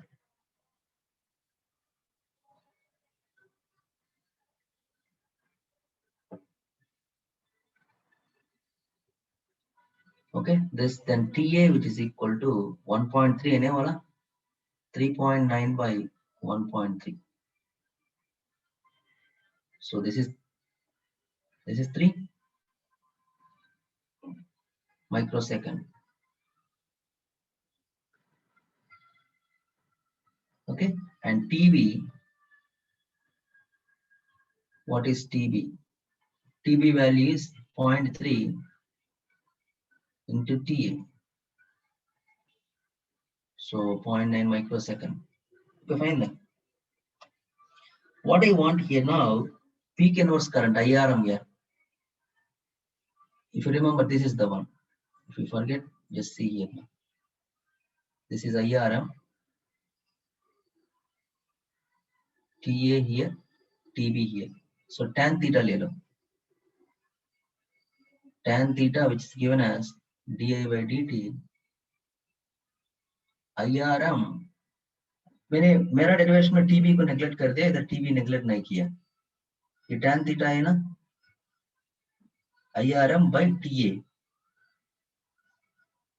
Okay, this then TA, which is equal to 1.3 and 3.9 by 1.3. So this is 3 microsecond. Okay, and TB, what is TB? TB value is 0.3 into TA. So 0.9 microsecond. Okay, fine then. What I want here now, peak inverse current, IRM here. If you remember, this is the one. If you forget, just see here. This is IRM, TA here, TB here. So tan theta ले लो. Tan theta, which is given as di by dt, IRM. मैंने मेरा derivation में TB को neglect कर दिया, इधर TB neglect नहीं किया. ये tan theta है ना, IRM by TA.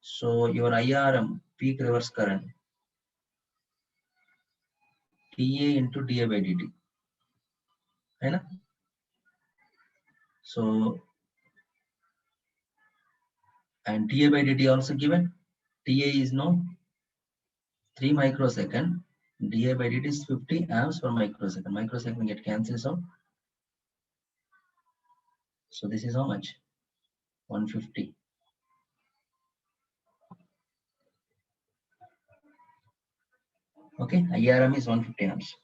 So your IRM, peak reverse current, TA into di by dt, है ना? So and TA by dt also given. TA is now 3 microsecond. di by dt is 50 amps per microsecond. Microsecond get cancels out. So this is how much? 150. Okay, IRM is 150 amps.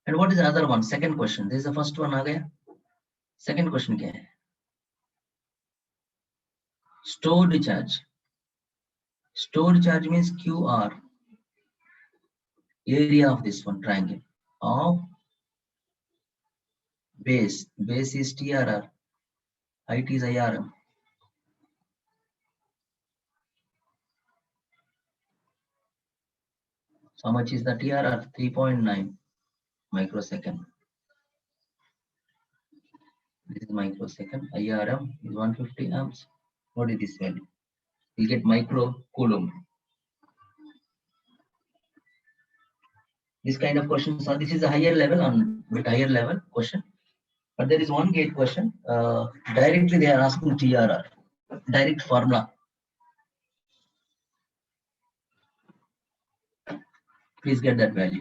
And what is the other one? Second question. This is the first one. Second question क्या है? Stored charge. Stored charge means QR, area of this one triangle, of base. Base is TRR, height is IRM. So how much is the TRR? 3.9 microsecond. This is microsecond. IRM is 150 amps. What is this value? You get micro coulomb. This kind of questions are, this is a higher level, on bit higher level question. But there is one gate question. Directly they are asking TRR, direct formula. Please get that value.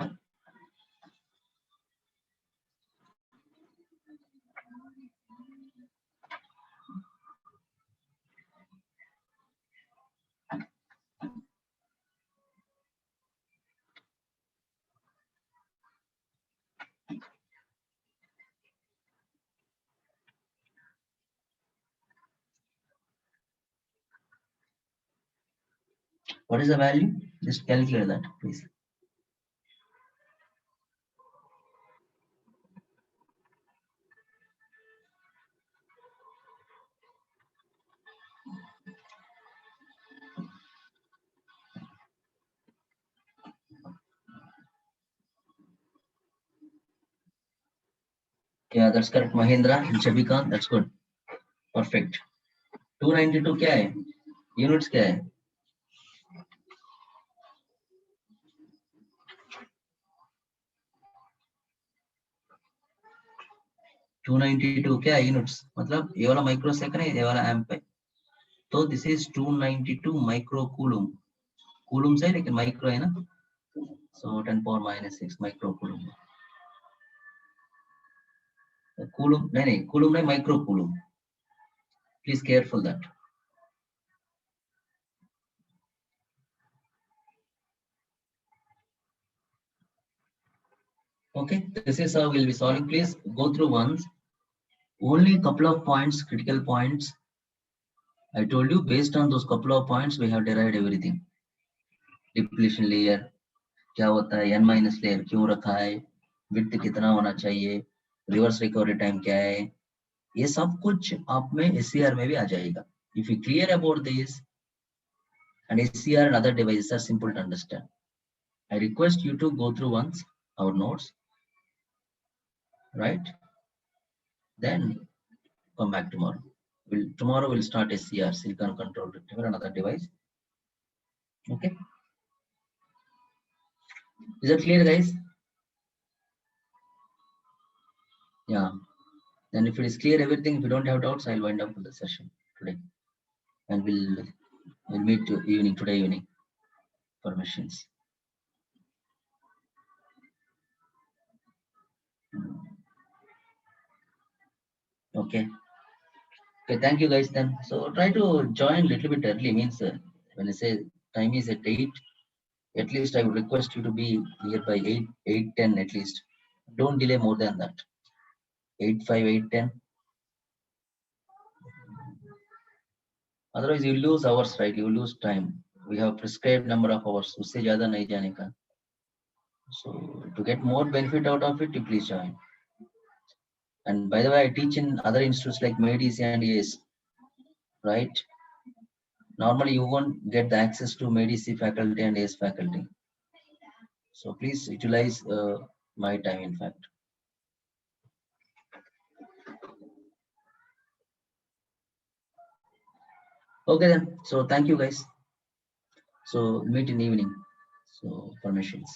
What is the value? Just calculate that, please. Yeah, that's correct, Mahindra and Shabikant. That's good. Perfect. 292 क्या है? Units क्या है? 292 क्या है? Units. मतलब ये वाला microsecond है, ये वाला amp है. तो this is 292 microcoulomb. Coulomb से लेकिन micro है ना? So 10 power minus 6 microcoulomb. Coulomb नहीं coulomb नहीं microcoulomb. Please careful that. Okay, this is how we'll be solving. Please go through once. Only a couple of points, critical points. I told you based on those couple of points we have derived everything. Depletion layer क्या होता है, n minus layer क्यों रखा है, width कितना होना चाहिए, reverse recovery time क्या है, ये सब कुछ आप में SCR में भी आ जाएगा. If you clear about this, and SCR and other devices are simple to understand. I request you to go through once our notes, right? Then come back tomorrow. Tomorrow we'll start SCR, silicon control rectifier, another device. Okay. Is that clear, guys? Yeah. Then if it is clear everything, if you don't have doubts, I'll wind up with the session today, and we'll meet today evening for machines. Okay. Okay. Thank you, guys. Then so try to join a little bit early. Means when I say time is at 8. At least I would request you to be here by 8:10 at least. Don't delay more than that. 8:05, 8:10. Otherwise, you lose hours, right? You lose time. We have prescribed number of hours. उससे ज़्यादा नहीं जाने का. So to get more benefit out of it, you please join. And by the way, I teach in other institutes like MEDC and AS, right? Normally, you won't get the access to MEDC faculty and AS faculty. So please utilize my time, in fact. Okay then. So thank you, guys. So meet in evening. So for machines.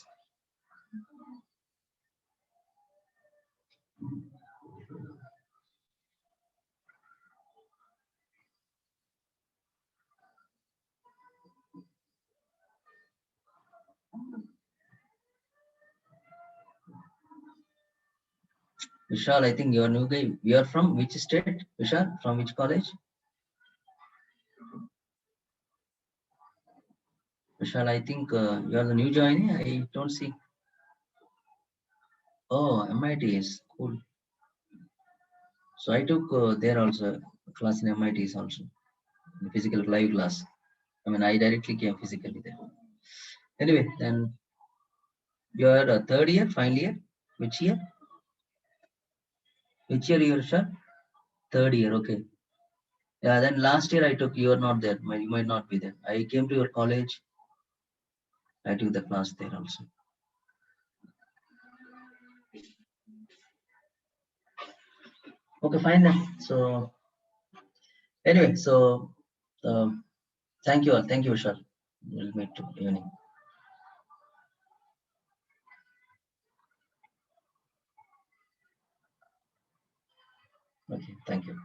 Vishal, I think you're new guy. You're from which state? Vishal, from which college? Vishal, I think you're the new joinee. I don't see. Oh, MITs, cool. So I took there also class in MITs also, in physical live class. I mean, I directly came physically there. Anyway, then you're a third year, final year. Which year? Which year you're sure? Third year, okay. Yeah, then last year I took, you're not there. You might not be there. I came to your college. I took the class there also. Okay, fine then. So anyway, so thank you all. Thank you, Vishal. We'll meet evening. Okay, thank you.